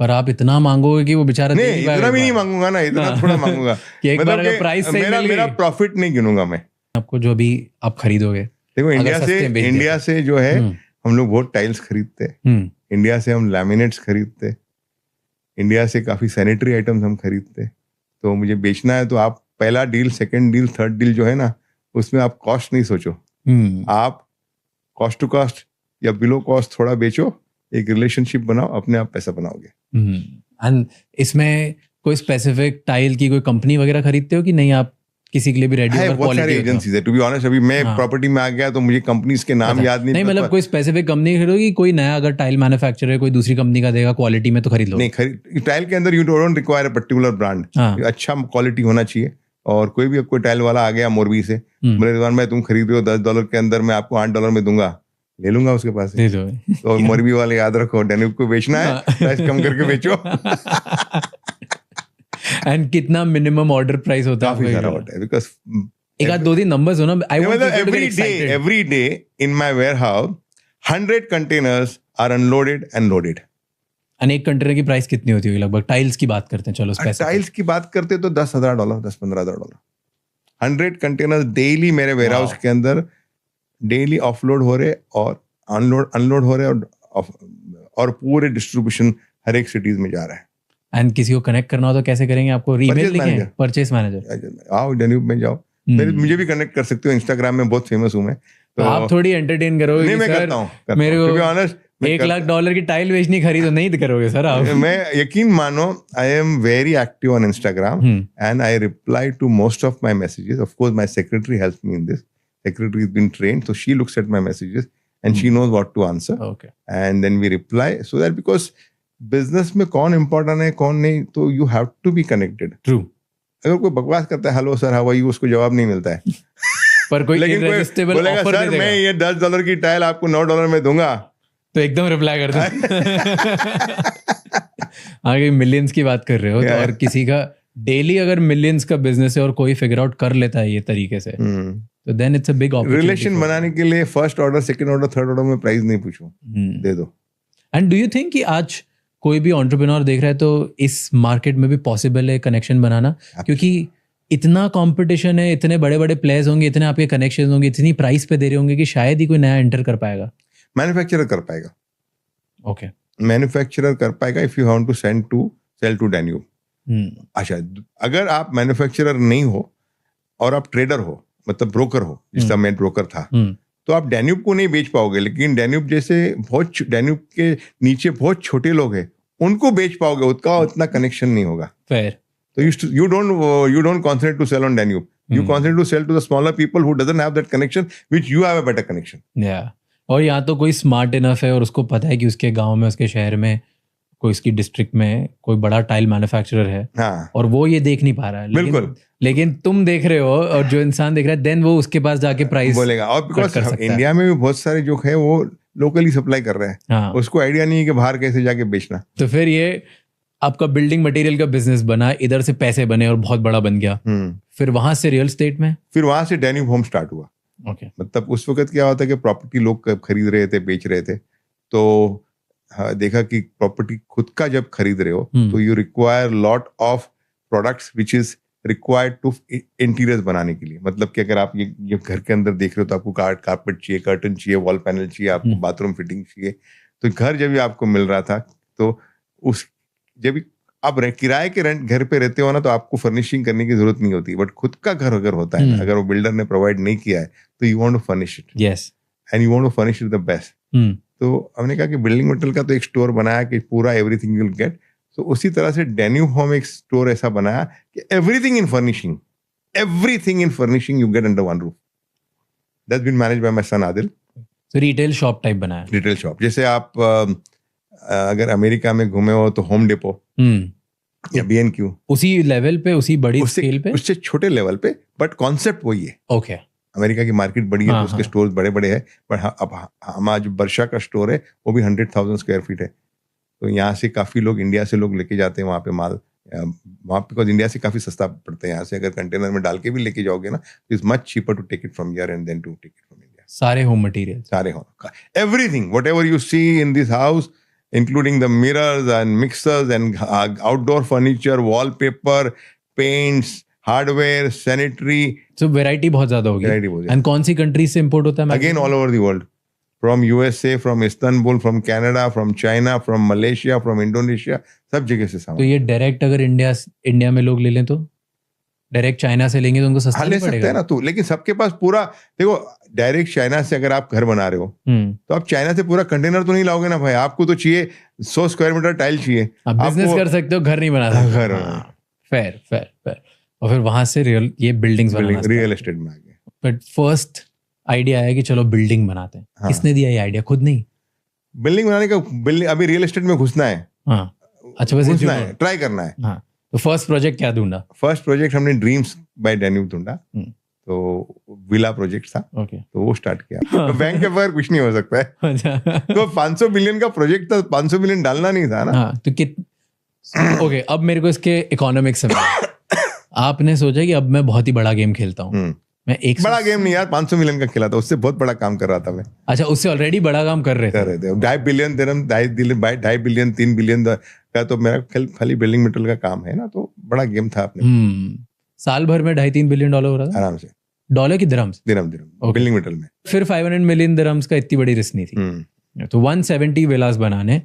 पर आप इतना मांगोगे कि वो बेचारा नहीं, इतना भी नहीं मांगूंगा ना, इतना थोड़ा मांगूंगा कि एक बार अगर प्राइस सही मिल गई, मेरा प्रॉफिट नहीं गिनूंगा मैं। आपको जो भी आप खरीदोगे, देखो इंडिया से जो है हम लोग बहुत टाइल्स खरीदते हैं, इंडिया से हम लैमिनेट्स खरीदते, इंडिया से काफी सैनिटरी आइटम्स हम खरीदते। तो मुझे बेचना है तो आप पहला deal, second deal, third deal जो है ना, उसमें आप कॉस्ट नहीं सोचो, आप कॉस्ट टू कॉस्ट या बिलो कॉस्ट थोड़ा बेचो, एक रिलेशनशिप बनाओ, अपने आप पैसा बनाओगे। एंड इसमें कोई स्पेसिफिक टाइल की कोई कंपनी वगैरह खरीदते हो कि नहीं, आप किसी के लिए भी रेडी हो? बहुत सारी एजेंसीज है, टू बी ऑनेस्ट। अभी मैं प्रॉपर्टी में आ गया तो मुझे कंपनीज के नाम याद नहीं। मतलब कोई स्पेसिफिक कंपनी खरीदोगी, कोई नया अगर टाइल मैन्युफैक्चरर है कोई दूसरी कंपनी का देगा क्वालिटी में तो खरीद लो? नहीं, टाइल के अंदर you don't require a particular brand, अच्छा क्वालिटी होना चाहिए। और कोई भी कोई टाइल वाला आ गया मोरबी से, बोले रिजवान भाई तुम खरीद रहे हो $10 के अंदर, मैं आपको $8 में दूंगा, ले लूंगा उसके पास से। तो मोरबी वाले याद रखो, डेन्यूब को बेचना है प्राइस कम करके बेचो। एंड कितना मिनिमम ऑर्डर प्राइस होता है? काफी सारा होता है, बिकॉज एक आध दो दिन नंबर्स हो ना। Every day in my warehouse 100 containers are unloaded and loaded. अनेक कंटेनर की प्राइस कितनी होती होगी लगभग? टाइल्स की बात करते हैं, चलो टाइल्स की बात करते तो $10,000, $10,000-15,000। 100 कंटेनर्स डेली मेरे वेयरहाउस के अंदर डेली ऑफलोड हो रहे और अनलोड हो रहे, और पूरे डिस्ट्रीब्यूशन हर एक सिटीज में जा रहा है। एंड किसी को कनेक्ट करना हो तो कैसे करेंगे? आपको ईमेल लिखें, परचेस मैनेजर, आओ डेन्यूब में जाओ, मुझे भी कनेक्ट कर सकते हो, इंस्टाग्राम में बहुत फेमस हूँ मैं। तो आप थोड़ी एंटरटेन करोगे? नहीं, मैं करता हूँ, मेरे को ऑनेस्ट $1,00,000 की टाइल बेचनी खरीदो नहीं करोगे सर आप? मैं यकीन मानो, I am very active on Instagram and I reply to most of my messages. Of course my secretary helps me in this, secretary has been trained, so she looks at my messages and she knows what to answer. Okay. And then we reply, so that because business में कौन important है कौन नहीं, तो you have to be connected. True. अगर कोई बकवास करता है hello sir how are you, उसको जवाब नहीं मिलता है. पर कोई लेकिन कोई irresistible बोलेगा offer सर दे मैं देगा ये $10 की टाइल आपको $9 में दूंगा, तो एकदम रिप्लाई कर दो. आगे मिलियंस की बात कर रहे हो तो, Yeah. और किसी का डेली अगर मिलियंस का बिजनेस है और कोई फिगर आउट कर लेता है ये तरीके से, तो then it's a big opportunity. Relation बनाने के लिए first order, second order, third order में प्राइस नहीं पूछो, दे दो. एंड डू यू थिंक कि आज कोई भी एंटरप्रेन्योर देख रहा है तो इस मार्केट में भी पॉसिबल है कनेक्शन बनाना? क्योंकि इतना कंपटीशन है, इतने बड़े बड़े प्लेयर्स होंगे, इतने आपके कनेक्शन होंगे, इतनी प्राइस पे दे रहे होंगे कि शायद ही कोई नया एंटर कर पाएगा. मैन्युफैक्चरर कर पाएगा. ओके. मैन्युफैक्चरर कर पाएगा if you want to sell to Danube. अच्छा, अगर आप मैन्युफैक्चरर नहीं हो और आप ट्रेडर हो, मतलब ब्रोकर हो, जिस समय मैं ब्रोकर था, तो आप डैन्यूब को नहीं बेच पाओगे. लेकिन डैन्यूब जैसे डैन्यूब के नीचे बहुत छोटे लोग हैं, उनको बेच पाओगे. उसका उतना कनेक्शन नहीं होगा. Fair. So you don't concentrate to sell on Danube. You concentrate to sell to the smaller people who doesn't have that connection, which you have a better connection. Yeah. और यहाँ तो कोई स्मार्ट इनफ है और उसको पता है कि उसके गांव में, उसके शहर में, कोई उसकी डिस्ट्रिक्ट में कोई बड़ा टाइल मैन्युफैक्चरर है. हाँ. और वो ये देख नहीं पा रहा है. बिल्कुल. लेकिन तुम देख रहे हो और जो इंसान देख रहा है, देन वो उसके पास जाके प्राइस बोलेगा. और बिकॉज इंडिया में भी बहुत सारे जो है वो लोकली सप्लाई कर रहे हैं. हाँ. उसको आइडिया नहीं है कि बाहर कैसे जाके बेचना. तो फिर ये आपका बिल्डिंग मटेरियल का बिजनेस बना, इधर से पैसे बने और बहुत बड़ा बन गया. फिर वहां से रियल एस्टेट में, फिर वहां से डैन्यूब होम स्टार्ट हुआ. ओके. मतलब उस वक्त क्या होता है कि प्रॉपर्टी लोग खरीद रहे थे, बेच रहे थे, तो देखा कि प्रॉपर्टी खुद का जब खरीद रहे हो तो you require lot of products which is required to interiors बनाने के लिए. मतलब कि अगर आप ये घर के अंदर देख रहे हो तो आपको कारपेट चाहिए, कर्टन चाहिए, वॉल पैनल चाहिए, आपको बाथरूम फिटिंग चाहिए. तो घर जब भी आपको मिल रहा था, तो उस जब आप किराए के रेंट घर पे रहते हो ना, तो आपको फर्निशिंग करने की जरूरत नहीं होती. बट खुद का घर अगर होता है ना, अगर वो बिल्डर ने प्रोवाइड नहीं किया है, तो you want to furnish it. Yes. And you want to furnish it the best. तो हमने कहा कि बिल्डिंग मटेरियल का तो एक स्टोर बनाया कि पूरा एवरीथिंग यू विल गेट. तो उसी तरह से डैन्यूब होम एक स्टोर ऐसा बनाया कि everything in furnishing you get under one roof. That's been managed by my son Adil. तो रिटेल शॉप टाइप बनाया. रिटेल शॉप जैसे आप अगर अमेरिका में घूमे हो तो होम डिपो या B&Q, उसी लेवल पे, उसी बड़ी स्केल पे, उससे छोटे लेवल पे, बट कॉन्सेप्ट वही है. ओके. अमेरिका की मार्केट बड़ी है, तो उसके स्टोर बड़े बड़े हैं. बट अब हमारा जो वर्षा का स्टोर है वो भी 100,000 स्क्वायर फीट है. तो यहाँ से काफी लोग, इंडिया से लोग लेके जाते हैं वहाँ पे माल. वहाँ पे बिकॉज इंडिया से काफी सस्ता पड़ता है. यहाँ से अगर कंटेनर में डाल के भी लेके जाओगे ना, तो it's much cheaper to take it from here and then to take it from India. सारे होम मटेरियल, सारे home, everything whatever you see in this house, including the mirrors and mixers and outdoor furniture, wallpaper, paints, hardware, sanitary. So variety बहुत ज़्यादा होगी. Variety बहुत. And कौन सी country से import होता है? Again all over the world. From USA, from Istanbul, from Canada, from China, from Malaysia, from Indonesia, सब जगह से सामान. तो ये डायरेक्ट अगर इंडिया में लोग ले लें तो डायरेक्ट चाइना से लेंगे तो उनको सस्ता नहीं पड़ेगा? ले सकते हैं ना. तो लेकिन सबके पास पूरा, देखो डायरेक्ट चाइना से अगर आप घर बना रहे हो तो आप चाइना से पूरा कंटेनर तो नहीं लाओगे ना भाई. आपको तो चाहिए 100 स्क्वायर मीटर टाइल चाहिए. आप बिजनेस कर सकते हो, घर नहीं बना सकते. घर. फेयर. और फिर वहां से ये बिल्डिंग्स बनाना, रियल एस्टेट में आ गए. बट फर्स्ट आइडिया आया कि चलो बिल्डिंग बनाते हैं. किसने दिया ये आइडिया? खुद नहीं. बिल्डिंग बनाने का, अभी रियल एस्टेट में घुसना है. अच्छा, वैसे घुसना है, ट्राई करना है. तो फर्स्ट प्रोजेक्ट क्या ढूंढा? फर्स्ट प्रोजेक्ट हमने ड्रीम्स बाय डैन्यूब ढूंढा. तो विला प्रोजेक्ट था. तो वो स्टार्ट किया. तो बैंक के बगैर कुछ नहीं हो सकता है. तो 500 बिलियन का प्रोजेक्ट था, 500 बिलियन डालना नहीं था ना. तो ओके, अब मेरे को इसके इकोनॉमिक्स समझ. आपने सोचा कि अब मैं बहुत ही बड़ा गेम खेलता हूँ. मैं एक बड़ा गेम नहीं यार, 500 मिलियन का खेला था, उससे बहुत बड़ा काम कर रहा था मैं. अच्छा, उससे ऑलरेडी बड़ा काम कर रहे थे. 2.5 बिलियन दिरहम, 2.5 बिलियन 3 बिलियन का तो मेरा खाली बिल्डिंग मटेरियल का काम है ना. तो बड़ा गेम था अपने. साल भर में 2.5-3 बिलियन डॉलर हो रहा था आराम से. डॉलर की दिरहम्स? दिरहम बिल्डिंग मटेरियल में. फिर 500 मिलियन दिरहम्स का इतनी बड़ी रिस्क नहीं थी. तो 170 विलास बनाने,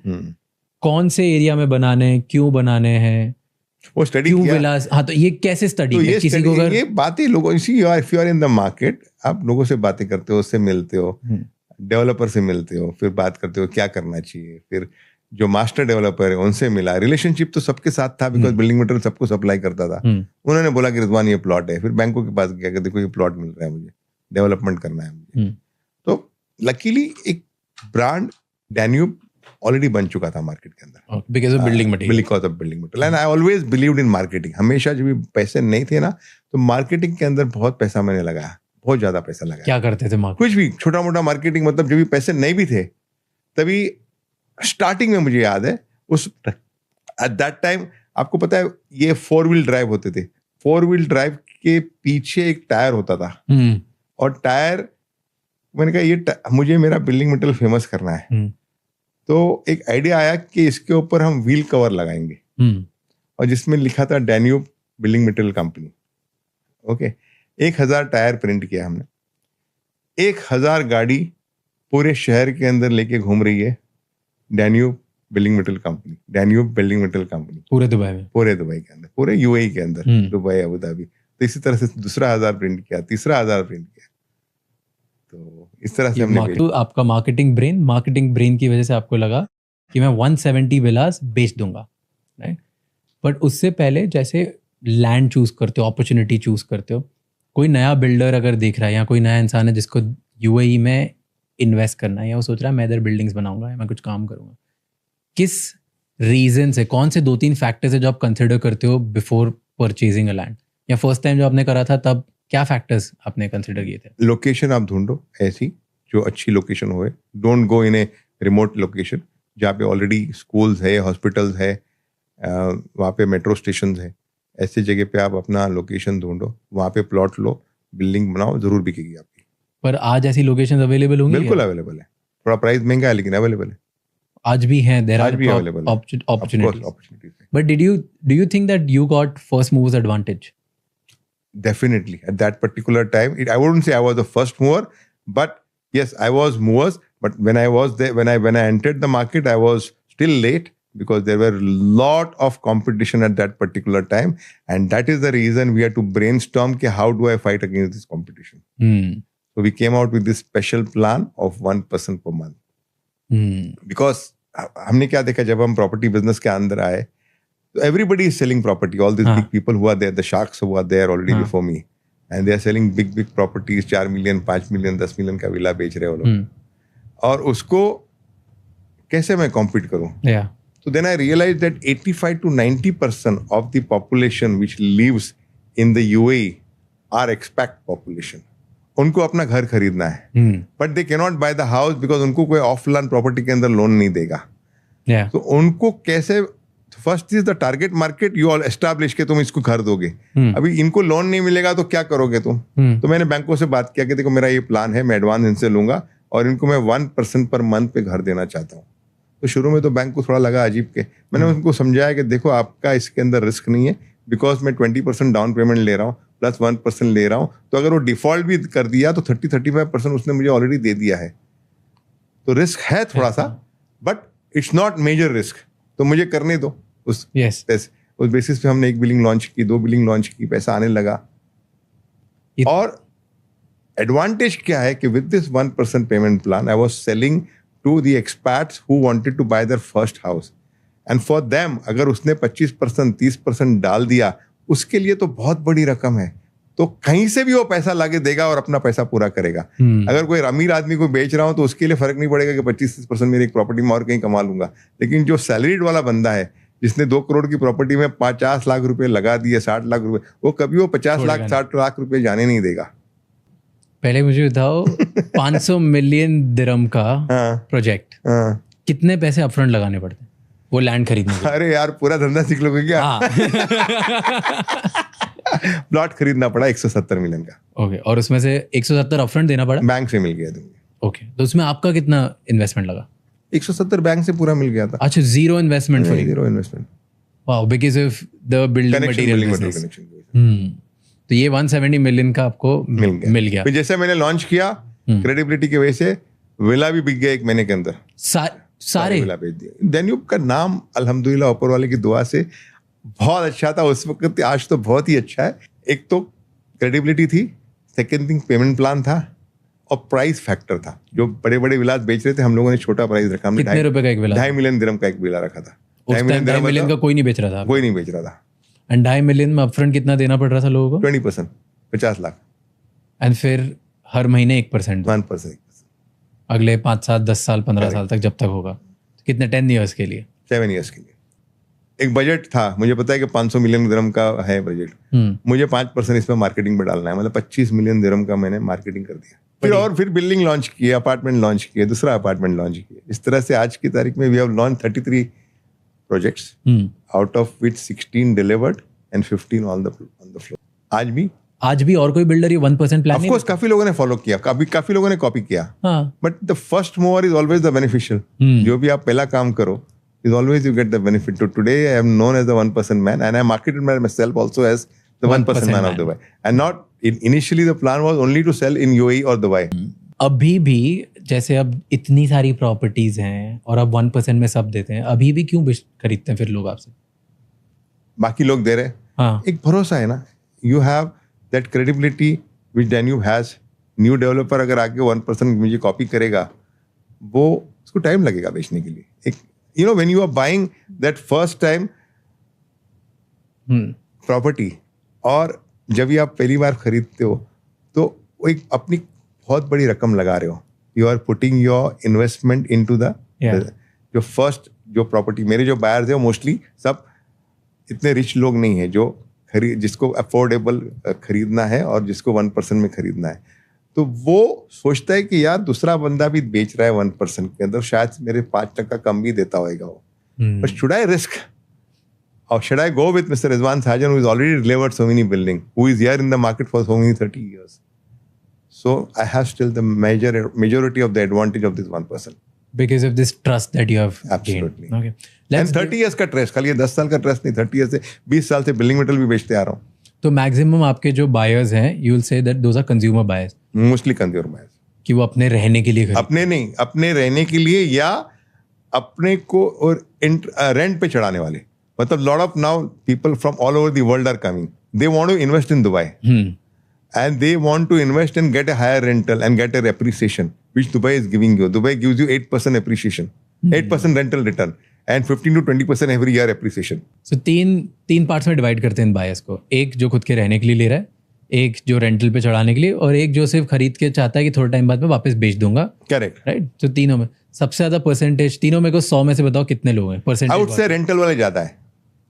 कौन से एरिया में बनाने, क्यों बनाने हैं, वो स्टडी किया. विलास, हाँ, तो ये कैसे स्टडी तो किया? किसी को अगर ये बातें लोगों, if you are in the market, आप लोगों से बातें करते हो, उससे मिलते हो, डेवलपर से मिलते हो, फिर बात करते हो क्या करना चाहिए. फिर जो मास्टर डेवलपर है उनसे मिला. रिलेशनशिप तो सबके साथ था, बिकॉज बिल्डिंग मटेरियल सबको सप्लाई करता था. उन्होंने बोला कि रिजवान ये प्लॉट है. फिर बैंकों के पास गया कि देखो ये प्लॉट मिल रहा है, मुझे डेवलपमेंट करना है मुझे. तो लकीली एक ब्रांड डैन्यूब ऑलरेडी बन चुका था मार्केट के अंदर because of building material. Because of building material. And I always believed in marketing. हमेशा जब भी पैसे नहीं थे ना तो मार्केटिंग के अंदर बहुत पैसा मैंने लगाया, बहुत ज्यादा पैसा लगाया. क्या करते थे मार्केट? कुछ भी छोटा मोटा मार्केटिंग, मतलब जब भी पैसे नहीं भी थे तभी स्टार्टिंग में मुझे याद है उस एट दैट टाइम आपको पता है ये 4 व्हील ड्राइव होते थे. 4 व्हील ड्राइव के पीछे एक टायर होता था और टायर मैंने कहा ये मुझे मेरा बिल्डिंग मटेरियल फेमस करना है. तो एक आइडिया आया कि इसके ऊपर हम व्हील कवर लगाएंगे और जिसमें लिखा था Danube building material company. Okay, 1000 tyre print किया हमने. 1000 गाड़ी पूरे शहर के अंदर लेके घूम रही है Danube building material company, Danube building material company पूरे दुबई में, पूरे दुबई के अंदर, पूरे यूएई के अंदर, दुबई, अबू धाबी. तो इसी तरह से दूसरा 1000 प्रिंट किया, तीसरा 1000 प्रिंट किया. तो इस तरह से हमने आपका मार्केटिंग ब्रेन की वजह से आपको लगा कि मैं 170 विलास बेच दूंगा, राइट? बट उससे पहले जैसे लैंड चूज करते हो, अपॉर्चुनिटी चूज करते हो, कोई नया बिल्डर अगर देख रहा है या कोई नया इंसान है जिसको यूएई में इन्वेस्ट करना है या वो सोच रहा है मैं इधर बिल्डिंग्स बनाऊंगा या मैं कुछ काम करूंगा, किस रीजन से, कौन से 2-3 फैक्टर्स है जो आप कंसिडर करते हो बिफोर परचेजिंग अ लैंड? या फर्स्ट टाइम जो आपने करा था तब क्या फैक्टर्स आपने कंसिडर किए थे? लोकेशन आप ढूंढो ऐसी जो अच्छी लोकेशन होए. Don't go in a remote location जहाँ पे ऑलरेडी स्कूल्स है, हॉस्पिटल्स है, वहाँ पे मेट्रो स्टेशन है. ऐसी जगह पे आप अपना लोकेशन ढूंढो, वहाँ पे प्लॉट लो, बिल्डिंग बनाओ, जरूर बिकेगी आपकी. पर आज ऐसी लोकेशन अवेलेबल होंगी? बिल्कुल अवेलेबल है. थोड़ा प्राइस महंगा है लेकिन अवेलेबल है. आज भी हैं, देयर आज भी अवेलेबल है opportunities. But do you think that you got first movers advantage? Definitely at that particular time, I wouldn't say I was the first mover, but yes, I was movers. But when I was there, when I entered the market, I was still late because there were lot of competition at that particular time, and that is the reason we had to brainstorm कि how do I fight against this competition. So we came out with this special plan of 1% per month. Because हमने क्या देखा जब हम property business के अंदर आए, everybody is selling property. All these big people who are there, the sharks who are there already before me, and they are selling big properties, 4 million, 5 million, 10 million का villa बेच रहे हो लोग. और उसको कैसे मैं compete करूं? So then I realized that 85 to 90% of the population which lives in the UAE are expat population. उनको अपना घर खरीदना है, but they cannot buy the house because उनको कोई ऑफ लैंड प्रॉपर्टी के अंदर लोन नहीं देगा. तो उनको कैसे, first is the target market you all establish के तुम इसको घर दोगे. अभी इनको लोन नहीं मिलेगा तो क्या करोगे तुम? तो मैंने बैंकों से बात किया कि देखो मेरा ये प्लान है, मैं एडवांस इनसे लूंगा और इनको मैं 1% पर मंथ पे घर देना चाहता हूँ. तो शुरू में तो बैंक को थोड़ा लगा अजीब के. मैंने उनको समझाया कि देखो आपका इसके अंदर रिस्क नहीं है, बिकॉज मैं 20% डाउन पेमेंट ले रहा हूँ प्लस 1% ले रहा हूँ. तो अगर वो डिफॉल्ट भी कर दिया तो 30-35% उसने मुझे ऑलरेडी दे दिया है. तो रिस्क है थोड़ा सा, but it's not major risk. तो मुझे करने दो. उस बेसिस पे हमने 1 बिल्डिंग लॉन्च की, 2 बिल्डिंग लॉन्च की, पैसा आने लगा. और एडवांटेज क्या है कि with this 1% payment plan I was selling to the expats who wanted to buy their first house. And for them अगर उसने 25% 30% डाल दिया, उसके लिए तो बहुत बड़ी रकम है. तो कहीं से भी वो पैसा लाके देगा और अपना पैसा पूरा करेगा. अगर कोई अमीर आदमी को बेच रहा हूं तो उसके लिए फर्क नहीं पड़ेगा कि 25-30% मेरी एक प्रॉपर्टी में और कहीं कमा लूंगा. लेकिन जो सैलरीड वाला बंदा है जिसने 2 करोड़ की प्रॉपर्टी में 50 लाख रुपए लगा दिए, 60 लाख रुपए, वो कभी वो 50 लाख 60 लाख रुपए जाने नहीं देगा. पहले मुझे बताओ 500 मिलियन दिरहम का प्रोजेक्ट, कितने पैसे अपफ्रंट लगाने पड़ते हैं वो लैंड खरीदने के? अरे यार पूरा धंधा सीख लोगे क्या? प्लॉट खरीदना पड़ा 170 मिलियन का. ओके, और उसमें से 170 अपफ्रंट देना पड़ा? बैंक से मिल गया तुमको. ओके, तो उसमें आपका कितना इन्वेस्टमेंट लगा? 170 बैंक से पूरा मिल गया था. अच्छा, zero investment for zero investment. Wow, because of the building material business. तो ये 170 मिलियन का आपको मिल गया. फिर जैसे मैंने लॉन्च किया, क्रेडिबिलिटी की वजह से विला भी बिक गया 1 महीने के अंदर. सारे विला बेच दिए. डैन्यूब का नाम अल्हम्दुलिल्लाह ऊपर वाले की दुआ से बहुत अच्छा था उस वक्त. आज तो बहुत ही अच्छा है. एक तो क्रेडिबिलिटी थी, सेकेंड थिंग पेमेंट प्लान था और प्राइस फैक्टर था. जो बड़े बड़े विलास बेच रहे थे हम लोगों ने छोटा प्राइस रखा. हमने कितने रुपए का एक विला? 2.5 मिलियन दिरहम का एक विला रखा था. 2.5 मिलियन का कोई नहीं बेच रहा था? कोई नहीं बेच रहा था. एंड 2.5 मिलियन में अपफ्रंट कितना देना पड़ रहा था लोगों को? 20%, 50 लाख. एंड फिर हर महीने 1%? 1%. अगले 5 साल 10 साल 15 साल तक जब तक होगा? कितने 10 ईयर्स के लिए? 7 ईयर्स के लिए। एक बजट था, मुझे पता है कि 500 मिलियन दिरहम का है बजट, मुझे 5% इसमें मार्केटिंग पे डालना है, मतलब 25 मिलियन दिरहम का मैंने मार्केटिंग कर दिया। फिर बिल्डिंग लॉन्च किए, अपार्टमेंट लॉन्च किए, दूसरा अपार्टमेंट लॉन्च किए। इस तरह से आज की तारीख में we have launch 33 projects, out of which 16 delivered and 15 on the floor. आज भी और कोई बिल्डर ये 1% प्लान? ऑफ कोर्स काफी लोगों ने फॉलो किया, काफी लोगों ने कॉपी किया, but the first mover is always the beneficial. जो भी आप पहला काम करो is always you get the benefit. Today I am known as the 1% man, and I marketed myself also as the 1% man of Dubai. And not initially the plan was only to sell in UAE or Dubai. अभी भी जैसे अब इतनी सारी properties हैं और अब 1% में सब देते हैं, अभी भी क्यों खरीदते हैं फिर लोग आपसे? बाकी लोग दे रहे, एक भरोसा है ना, you have that credibility which Danube has. New developer अगर आके 1% मुझे कॉपी करेगा, वो उसको टाइम लगेगा बेचने के लिए। एक you know, when you are buying that first time property, और जब भी आप पहली बार खरीदते हो तो वो एक अपनी बहुत बड़ी रकम लगा रहे हो। You are putting your investment into the जो फर्स्ट जो प्रॉपर्टी। मेरे जो बायर्स है वो मोस्टली सब इतने रिच लोग नहीं है, जो जिसको अफोर्डेबल खरीदना है और जिसको 1% में खरीदना है। तो वो सोचता है कि यार दूसरा बंदा भी बेच रहा है 1% के अंदर, शायद मेरे 5% कम भी देता होगा वो। बट शुड आई रिस्क और should I go with mister Rizwan Sajan, who is already delivered so many building, who is here in the market for so many 30 years? So I have still the majority of the advantage of this 1%. Because of this trust that you have Absolutely. gained. Okay. And 30 years का trust, खाली ये 10 साल का trust नहीं, 30 years से 20 साल से building metal भी बेचते आ रहा हूँ। तो मैक्सिमम आपके जो बायर्स हैं, you will say that those are consumer buyers? Mostly consumer buyers, कि वो अपने रहने के लिए अपने नहीं, अपने रहने के लिए या अपने को और रेंट पे चढ़ाने वाले। मतलब lot of now people from all over the world are coming, they want to invest in Dubai and they want to invest and get a higher rental and get a appreciation, which Dubai is giving you. Dubai gives you 8% appreciation, 8% rental return and 15 to 20% every year appreciation. So तीन parts में divide करते हैं buyers को, एक जो खुद के रहने के लिए ले रहा है, एक जो रेंटल पे चढ़ाने के लिए, और एक जो सिर्फ खरीद के चाहता है कि थोड़े टाइम बाद में वापस बेच दूंगा। Correct, right? तो तीनों में सबसे ज्यादा परसेंटेज, तीनों में को 100 में से बताओ कितने लोग हैं परसेंटेज? आई वुड से रेंटल वाले ज्यादा है,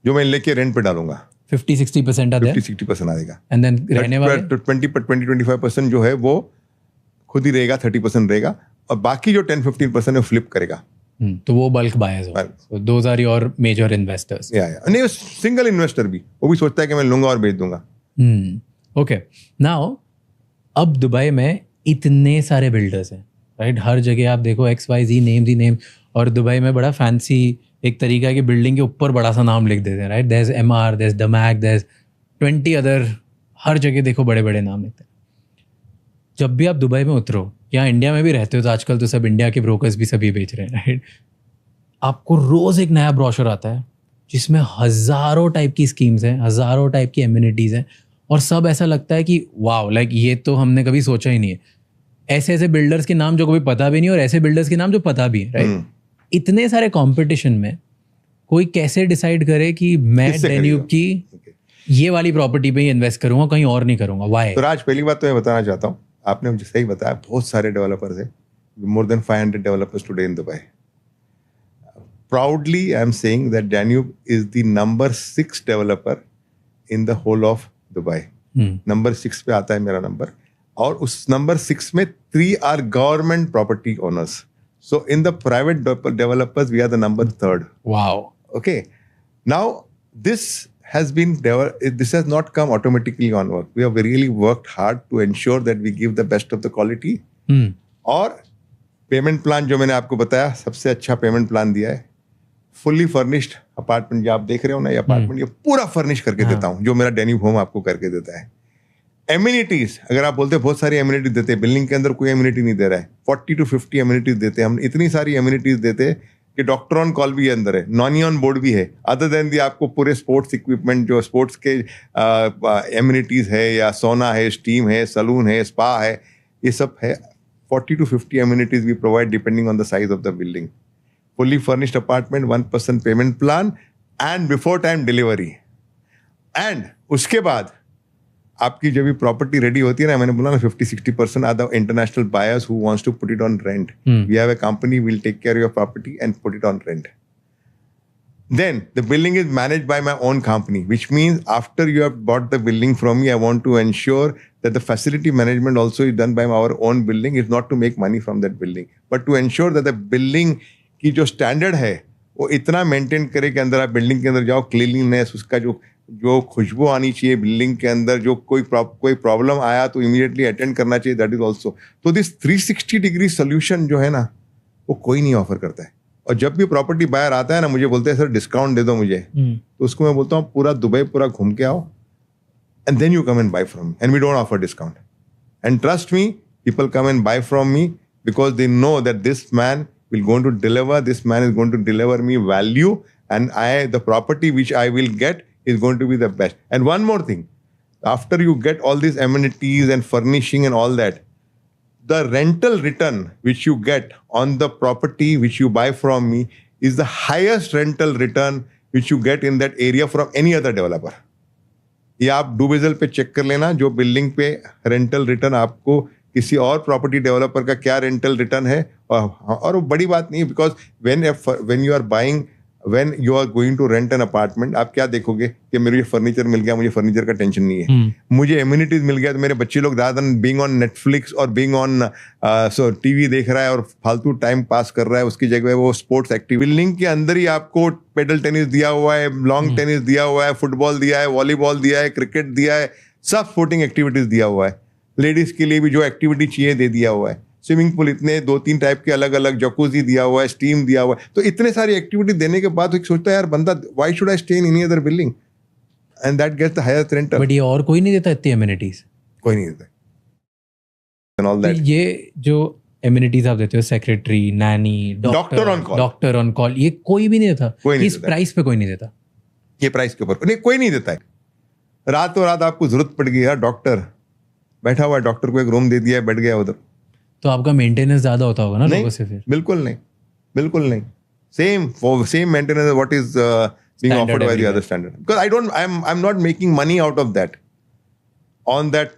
जो मैं लेके रेंट पे डालूंगा 50-60% आते हैं, 50-60% आएगा। एंड देन रहने वाले 20-25% जो है वो खुद ही रहेगा, 30% रहेगा, और बाकी जो 10-15% है फ्लिप करेगा। तो वो बल्क बायर्स हो। So those are your major investors. नहीं, सिंगल इन्वेस्टर भी, वो भी सोचता है कि मैं लूंगा और बेच दूंगा। ओके, नाउ अब दुबई में इतने सारे बिल्डर्स हैं, राइट? हर जगह आप देखो XYZ नेम्स ही नेम, और दुबई में बड़ा फैंसी एक तरीका है कि बिल्डिंग के ऊपर बड़ा सा नाम लिख देते हैं, right? There is MR, there is Damac, there is 20 other, हर जगह देखो बड़े बड़े नाम लिखते हैं। जब भी आप दुबई में उतरो या इंडिया में भी रहते हो, तो आजकल तो सब इंडिया के ब्रोकर्स भी सभी बेच रहे हैं, राइट? आपको रोज एक नया ब्रोशर आता है जिसमें हजारों टाइप की स्कीम्स हैं, हजारों टाइप की एमिनिटीज हैं, और सब ऐसा लगता है कि वाओ, लाइक ये तो हमने कभी सोचा ही नहीं है। ऐसे ऐसे बिल्डर्स के नाम जो कभी पता भी नहीं, और ऐसे बिल्डर्स के नाम जो पता भी है, राइट? इतने सारे कंपटीशन में कोई कैसे डिसाइड करे कि मैं डेन्यूब की ये वाली प्रॉपर्टी पे ही इन्वेस्ट करूंगा, कहीं और नहीं करूंगा? व्हाई? तो राज, पहली बात तो मैं बताना चाहता हूँ, आपने मुझे सही बताया, बहुत सारे डेवलपर्स हैं, more than 500 developers today in Dubai. Proudly I am saying that Danube is the number 6 developer in the whole of Dubai. Number 6 पे आता है मेरा नंबर, और उस नंबर 6 में 3 are government property owners. So in the private developers, we are the number 3rd. Wow. Okay. Now this has not come automatically on work. We have really worked hard to ensure that we give the best of the quality. और payment plan जो मैंने आपको बताया, सबसे अच्छा payment plan दिया है। Fully furnished apartment जो आप देख रहे हो ना, ये अपार्टमेंट ये पूरा फर्निश करके देता हूँ, जो मेरा डेन्यूब होम आपको करके देता है। एमिनिटीज, अगर आप बोलते हैं बहुत सारी एमिनिटीज देते हैं, बिल्डिंग के अंदर कोई एमिनिटी नहीं दे रहा है, 40 to 50 एमिनिटीज देते हैं हम। इतनी सारी एमिनिटीज देते हैं कि डॉक्टर ऑन कॉल भी अंदर है, नॉनी ऑन बोर्ड भी है, अदर देन दी आपको पूरे स्पोर्ट्स इक्विपमेंट, जो स्पोर्ट्स के एमिनिटीज है, या सोना है, स्टीम है, सलून है, स्पा है, ये सब है। 40 to 50 amenities we provide depending on the size of the building. Fully furnished apartment, 1% payment plan and before time delivery. And उसके बाद आपकी जब भी प्रॉपर्टी रेडी होती है ना, मैंने बोला ना 50-60% are the international buyers who wants to put it on rent. We have a company will take care your property and put it on rent. Then the building is managed by my own company, which means after you have bought the building from me, I want to ensure that the facility management also is done by our own building. It's not to make money from that building, but to ensure that the building की जो standard है वो इतना maintain करे कि अंदर आप building के अंदर जाओ, क्लीनलीनेस, उसका जो खुशबू आनी चाहिए बिल्डिंग के अंदर, जो कोई प्रॉब्लम आया तो इमीडिएटली अटेंड करना चाहिए. That is also. तो दिस 360 डिग्री सोल्यूशन जो है ना, वो कोई नहीं ऑफर करता है. और जब भी प्रॉपर्टी बायर आता है ना, मुझे बोलते हैं सर डिस्काउंट दे दो मुझे, तो उसको मैं बोलता हूँ पूरा दुबई पूरा घूम के आओ and then you come and buy from me, and we don't offer discount. And trust me, people come and buy from me because they know that this man will going to deliver, this man is going to deliver me value, and the property which I will get is going to be the best. And one more thing, after you get all these amenities and furnishing and all that, the rental return which you get on the property which you buy from me is the highest rental return which you get in that area from any other developer. ये आप डूबेजल पे check कर लेना, जो building पे rental return आपको किसी और प्रॉपर्टी डेवलपर का क्या रेंटल रिटर्न है. और वो बड़ी बात नहीं है, because when you are buying, when you are going to rent an apartment, आप क्या देखोगे कि मुझे फर्नीचर मिल गया, मुझे फर्नीचर का टेंशन नहीं है, मुझे एम्यूनिटीज मिल गया, तो मेरे बच्चे लोग ज्यादा बीइंग ऑन नेटफ्लिक्स और बीइंग ऑन टीवी देख रहा है और फालतू टाइम पास कर रहा है, उसकी जगह वो स्पोर्ट्स एक्टिविटी. बिल्डिंग के अंदर ही आपको पेडल टेनिस दिया हुआ है, लॉन्ग टेनिस दिया हुआ है, फुटबॉल दिया है, वॉलीबॉल दिया है, क्रिकेट दिया है, सब स्पोर्टिंग एक्टिविटीज दिया हुआ है. लेडीज के लिए भी जो एक्टिविटी चाहिए दे दिया हुआ है. स्विमिंग पूल इतने 2-3 टाइप के अलग अलग, जकूजी दिया हुआ है, स्टीम दिया हुआ है. तो इतने सारी एक्टिविटी देने के बाद एक सोचता है यार बंदा, why should I stay in any other building, and that gets the highest rental. But ये और कोई नहीं देता इतनी एमिनिटीज, कोई नहीं देता. एंड ऑल दैट, ये जो एमिनिटीज आप देते हो, secretary, Naini, doctor on call, ये कोई भी नहीं देता. इस प्राइस पे कोई नहीं देता. ये प्राइस के ऊपर नहीं, कोई नहीं देता है. रातों रात आपको जरूरत पड़ गई यार, डॉक्टर बैठा हुआ है, डॉक्टर को एक रूम दे दिया है, बैठ गया उधर, तो आपका मेंटेनेंस ज्यादा होता होगा ना लोगों से फिर? बिल्कुल नहीं, बिल्कुल नहीं. Same maintenance what is being offered by the other standard, because I'm not making money out of that, on that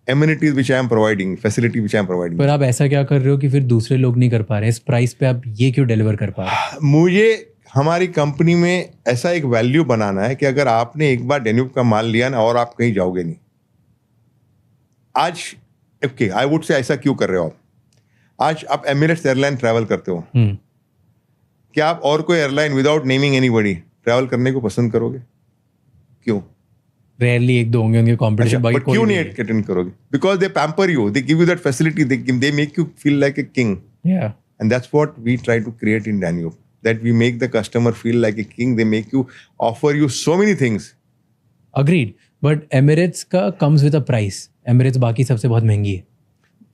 amenities which I am providing, facility which I am providing. पर आप ऐसा क्या कर रहे हो कि फिर दूसरे लोग नहीं कर पा रहे? इस प्राइस पे आप ये क्यों डिलीवर कर पा रहे हैं? मुझे हमारी कंपनी में ऐसा एक वैल्यू बनाना है कि अगर आपने एक बार डेन्यूब का माल लिया ना, और आप कहीं जाओगे नहीं. आज ओके, आई वुड से ऐसा क्यों कर रहे हो आप? आज आप एमिरेट्स एयरलाइन ट्रैवल करते हो, क्या आप और कोई airline without naming anybody travel करने को पसंद करोगे? क्यों? रेयरली एक दो होंगे उनके कॉम्पिटिशन, बाकी क्यों नहीं अटेंड करोगे? Because they pamper you, they give you that facility, they make you feel like a king. And that's what we try to create in Danube, that we make the customer feel like a king. They make you, offer you so many things. Agreed, but Emirates का comes with a price. Emirates बाकी सबसे बहुत महंगी है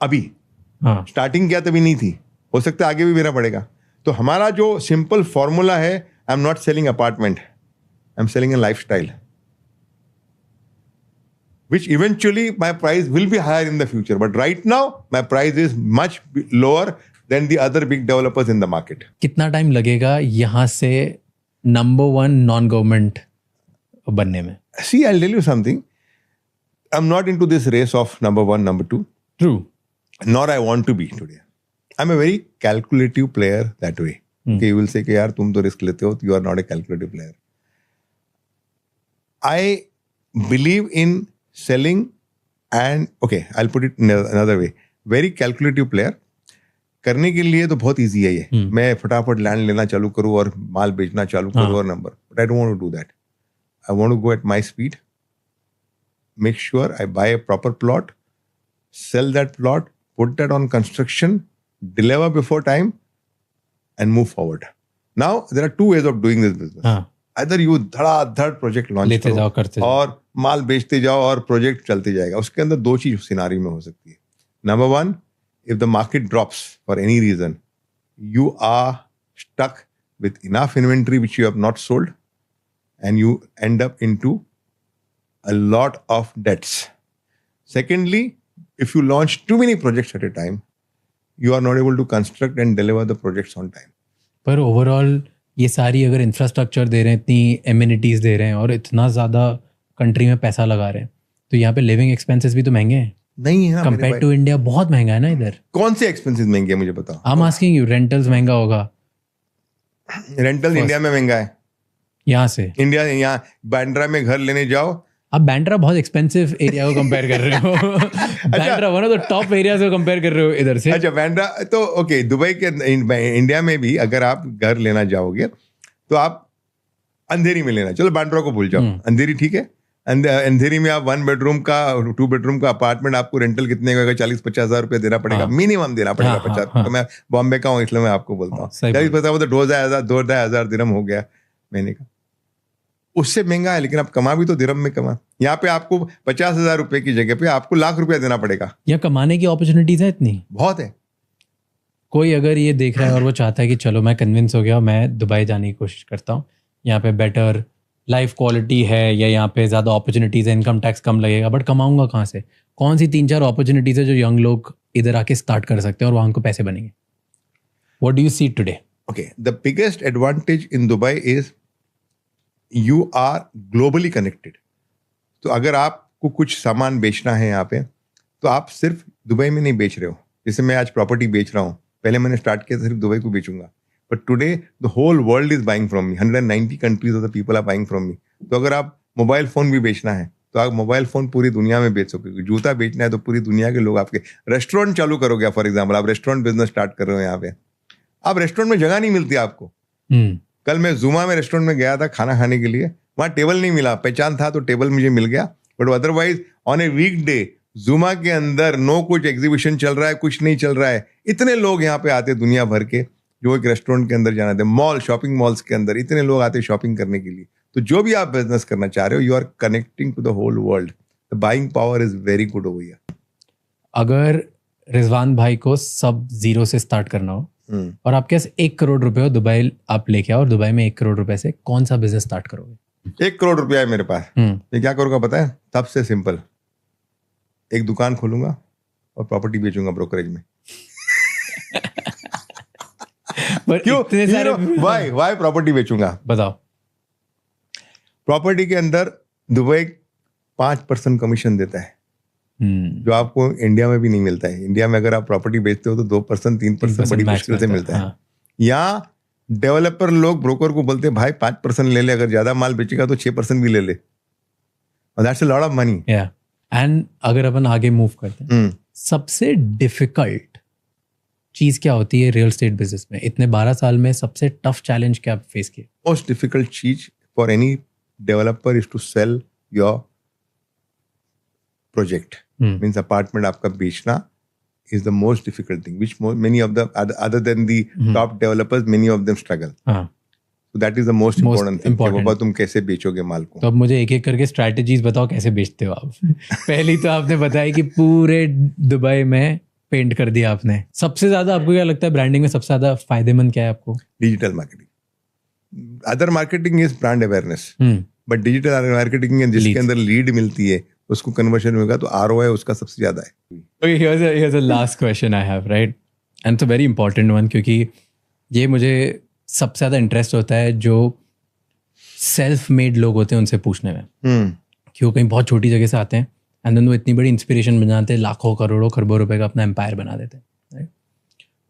अभी. हाँ, starting क्या तभी नहीं थी, हो सकता है आगे भी मेरा पड़ेगा. तो हमारा जो सिंपल फॉर्मूला है, I am not selling apartment, I am selling a lifestyle, which eventually my price will be higher in the future, but right now my price is much lower than the other big developers in the market. कितना time लगेगा यहाँ से number 1 non government बनने में? See, I'll tell you something. I'm not into this race of number 1, number 2. True. Nor I want to be today. I'm a very calculative player that way. Okay, you will say कि यार तुम तो risk लेते हो, you are not a calculative player. I believe in selling, and okay, I'll put it another way. Very calculative player. करने के लिए तो बहुत easy है ये. मैं फटाफट लैंड लेना चालू करूँ और माल बेचना चालू करूँ और number. But I don't want to do that. I want to go at my speed. Make sure I buy a proper plot, sell that plot, put that on construction, deliver before time, and move forward. Now there are 2 ways of doing this business. Either you धड़ाधड़ project launch लेते जाओ, करते जाओ और माल बेचते जाओ और project चलते जाएगा. उसके अंदर 2 चीज सिनारी में हो सकती है. Number 1, if the market drops for any reason, you are stuck with enough inventory which you have not sold, and you end up into a lot of debts. Secondly, if you launch too many projects at a time, you are not able to construct and deliver the projects on time. पर overall ये सारी अगर infrastructure दे रहे हैं, इतनी amenities दे रहे हैं और इतना ज़्यादा कंट्री में पैसा लगा रहे हैं, तो यहाँ पे लिविंग एक्सपेंसेस भी तो महंगे हैं नहीं है ना मेरे कंपेयर भाई। टू इंडिया, बहुत महंगा है ना इधर। कौन से एक्सपेंसेस महंगे हैं मुझे बताओ। I am asking you, rentals महंगा होगा रेंटल इंडिया में महंगा है। यहाँ से। इंडिया यहाँ बांद्रा में घर लेने जाओ, आप बैंड्रा बहुत एक्सपेंसिव एरिया को कंपेयर कर रहे हो। Bandra one of the top areas को कंपेयर कर रहे हो इधर से। अच्छा बांद्रा तो ओके, दुबई के इंडिया में भी अगर आप घर लेना जाओगे तो आप अंधेरी में लेना, चलो बांद्रा को भूल जाओ, अंधेरी ठीक है। अंधेरी में आप 1 बेडरूम का 2 बेडरूम का अपार्टमेंट आपको रेंटल कितने का 40-50 हज़ार रुपया देना पड़ेगा, मिनिमम देना पड़ेगा। 50 तो मैं बॉम्बे का हूँ इसलिए मैं आपको बोलता हूँ 40-50 तो 2,000 दिरहम हो गया महीने का, उससे महंगा है। लेकिन आप कमा भी तो दिरहम में कमा, यहाँ पे आपको 50,000 रुपए की जगह पे आपको लाख रुपया देना पड़ेगा। यहाँ कमाने की अपॉर्चुनिटीज है इतनी, बहुत है। कोई अगर ये देख रहा है और वो चाहता है कि चलो मैं कन्विंस हो गया, मैं दुबई जाने की कोशिश करता हूँ, यहाँ पे बेटर लाइफ क्वालिटी है या यहाँ पे ज़्यादा अपॉर्चुनिटीज़ है, इनकम टैक्स कम लगेगा, बट कमाऊंगा कहाँ से? कौन सी 3-4 अपॉर्चुनिटीज़ है जो यंग लोग इधर आके स्टार्ट कर सकते हैं और वहाँ उनको पैसे बनेंगे? What do you see today? Okay, the biggest advantage in Dubai is you are globally connected. तो अगर आपको कुछ सामान बेचना है यहाँ पे तो आप सिर्फ दुबई में नहीं बेच रहे हो। जैसे मैं आज प्रॉपर्टी बेच रहा हूँ, पहले मैंने स्टार्ट किया सिर्फ दुबई को बेचूंगा, but today the whole world is buying from me. 190 countries of the people are buying from me. तो अगर आप मोबाइल फोन भी बेचना है तो आप मोबाइल फोन पूरी दुनिया में बेच सकोगे। जूता बेचना है तो पूरी दुनिया के लोग आपके। रेस्टोरेंट चालू करोगे, फॉर एग्जाम्पल आप रेस्टोरेंट बिजनेस स्टार्ट कर रहे हो यहाँ पे, आप रेस्टोरेंट में जगह नहीं मिलती आपको। कल मैं जुमा में रेस्टोरेंट में गया था खाना खाने के लिए, वहाँ टेबल नहीं मिला, पहचान था तो टेबल मुझे मिल गया, but otherwise on a weekday जुमा के अंदर नो कुछ एग्जीबिशन चल रहा है, कुछ नहीं चल रहा है। इतने लोग यहाँ पे आते दुनिया भर के जो एक रेस्टोरेंट के अंदर जाना थे, मॉल शॉपिंग मॉल्स के अंदर इतने लोग आते शॉपिंग करने के लिए। तो जो भी आप बिजनेस करना चाह रहे हो, you are connecting to the whole world, the buying power is very good over here. अगर रिजवान भाई को सब जीरो से स्टार्ट करना हो और आपके पास 1 करोड़ रुपए हो, दुबई आप लेके आओ और दुबई में 1 करोड़ रुपए से कौन सा बिजनेस स्टार्ट करोगे? 1 करोड़ रुपया है मेरे पास, ये क्या करूँगा पता है? सबसे सिंपल, एक दुकान खोलूंगा और प्रॉपर्टी बेचूंगा ब्रोकरेज में। क्यों? इतने सारे वाई प्रॉपर्टी बेचूंगा? बताओ। प्रॉपर्टी के अंदर दुबई 5% कमीशन देता है, जो आपको इंडिया में भी नहीं मिलता है। इंडिया में अगर आप प्रॉपर्टी बेचते हो तो 2% 3% बड़ी मुश्किल से मिलता है। यहाँ डेवलपर लोग ब्रोकर को बोलते हैं भाई 5% ले ले, अगर ज्यादा माल बेचेगा तो 6% भी ले ले, that's a lot of money. And अगर अपन आगे मूव करते हैं, सबसे डिफिकल्ट चीज क्या होती है रियल एस्टेट बिजनेस में? इतने 12 साल में सबसे टफ चैलेंज क्या फेस किया? मोस्ट डिफिकल्ट चीज for any developer is to sell your project. Means apartment आपका बेचना is the most difficult thing, which many of the other than the top developers, many of them struggle. So that is the most important thing. कि तुम कैसे बेचोगे माल को। तो अब मुझे एक एक करके स्ट्रैटेजीज बताओ कैसे बेचते हो आप। पहली तो आपने बताया कि पूरे दुबई में पेंट कर दिया आपने। सबसे ज्यादा आपको क्या लगता है ब्रांडिंग में सबसे ज्यादा फायदेमंद क्या है आपको? Digital marketing. Other marketing is brand awareness, but digital marketing जिसके अंदर लीड मिलती है उसको कन्वर्शन होगा तो ROI उसका सबसे ज्यादा है। Okay, here's a last question I have, right? And it's a very important one, क्योंकि ये मुझे सबसे ज़्यादा इंटरेस्ट होता है जो सेल्फ मेड लोग होते हैं उनसे पूछने में, कि वो कहीं बहुत छोटी जगह से आते हैं एंड देन वो इतनी बड़ी इंस्पिरेशन बन जाते हैं, लाखों करोड़ों खरबों रुपए का अपना एम्पायर बना देते हैं, राइट?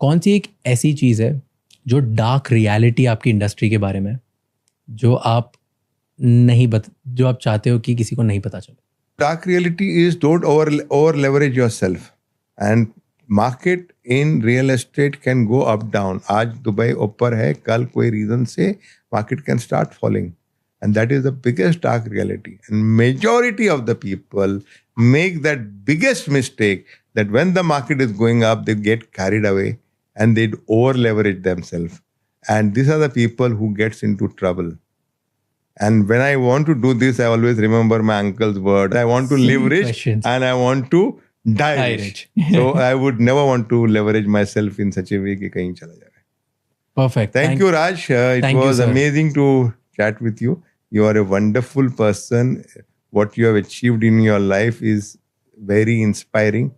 कौन सी एक ऐसी चीज़ है जो डार्क रियलिटी आपकी इंडस्ट्री के बारे में जो आप जो आप चाहते हो कि किसी को नहीं पता चले? Dark reality is don't over leverage yourself, and market in real estate can go up down. आज दुबई ऊपर है, कल कोई रीजन से market can start falling, and that is the biggest dark reality. And majority of the people make that biggest mistake that when the market is going up, they get carried away and they over leverage themselves, and these are the people who gets into trouble. And when I want to do this, I always remember my uncle's word. I want to live rich and I want to die rich. So I would never want to leverage myself in such a way कि कहीं चला जाए. Perfect. Thank you, Raj. It was amazing to chat with you. You are a wonderful person. What you have achieved in your life is very inspiring.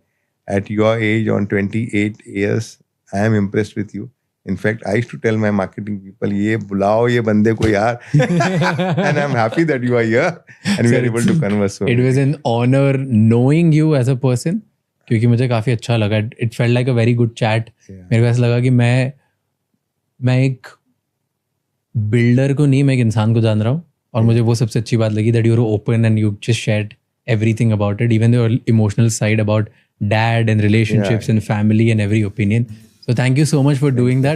At your age, on 28 years, I am impressed with you. In fact, I used to tell my marketing people, "ये बुलाओ ये बंदे को यार," and I'm happy that you are here and we are able to converse. So It was an honor knowing you as a person, क्योंकि मुझे काफ़ी अच्छा लगा. It felt like a very good chat. मेरे को ऐसा लगा कि मैं एक बिल्डर को नहीं, मैं एक इंसान को जान रहा हूँ. और मुझे वो सबसे अच्छी बात लगी, that you were open and you just shared everything about it, even the emotional side about dad and relationships and family and every opinion. So thank you so much for doing that.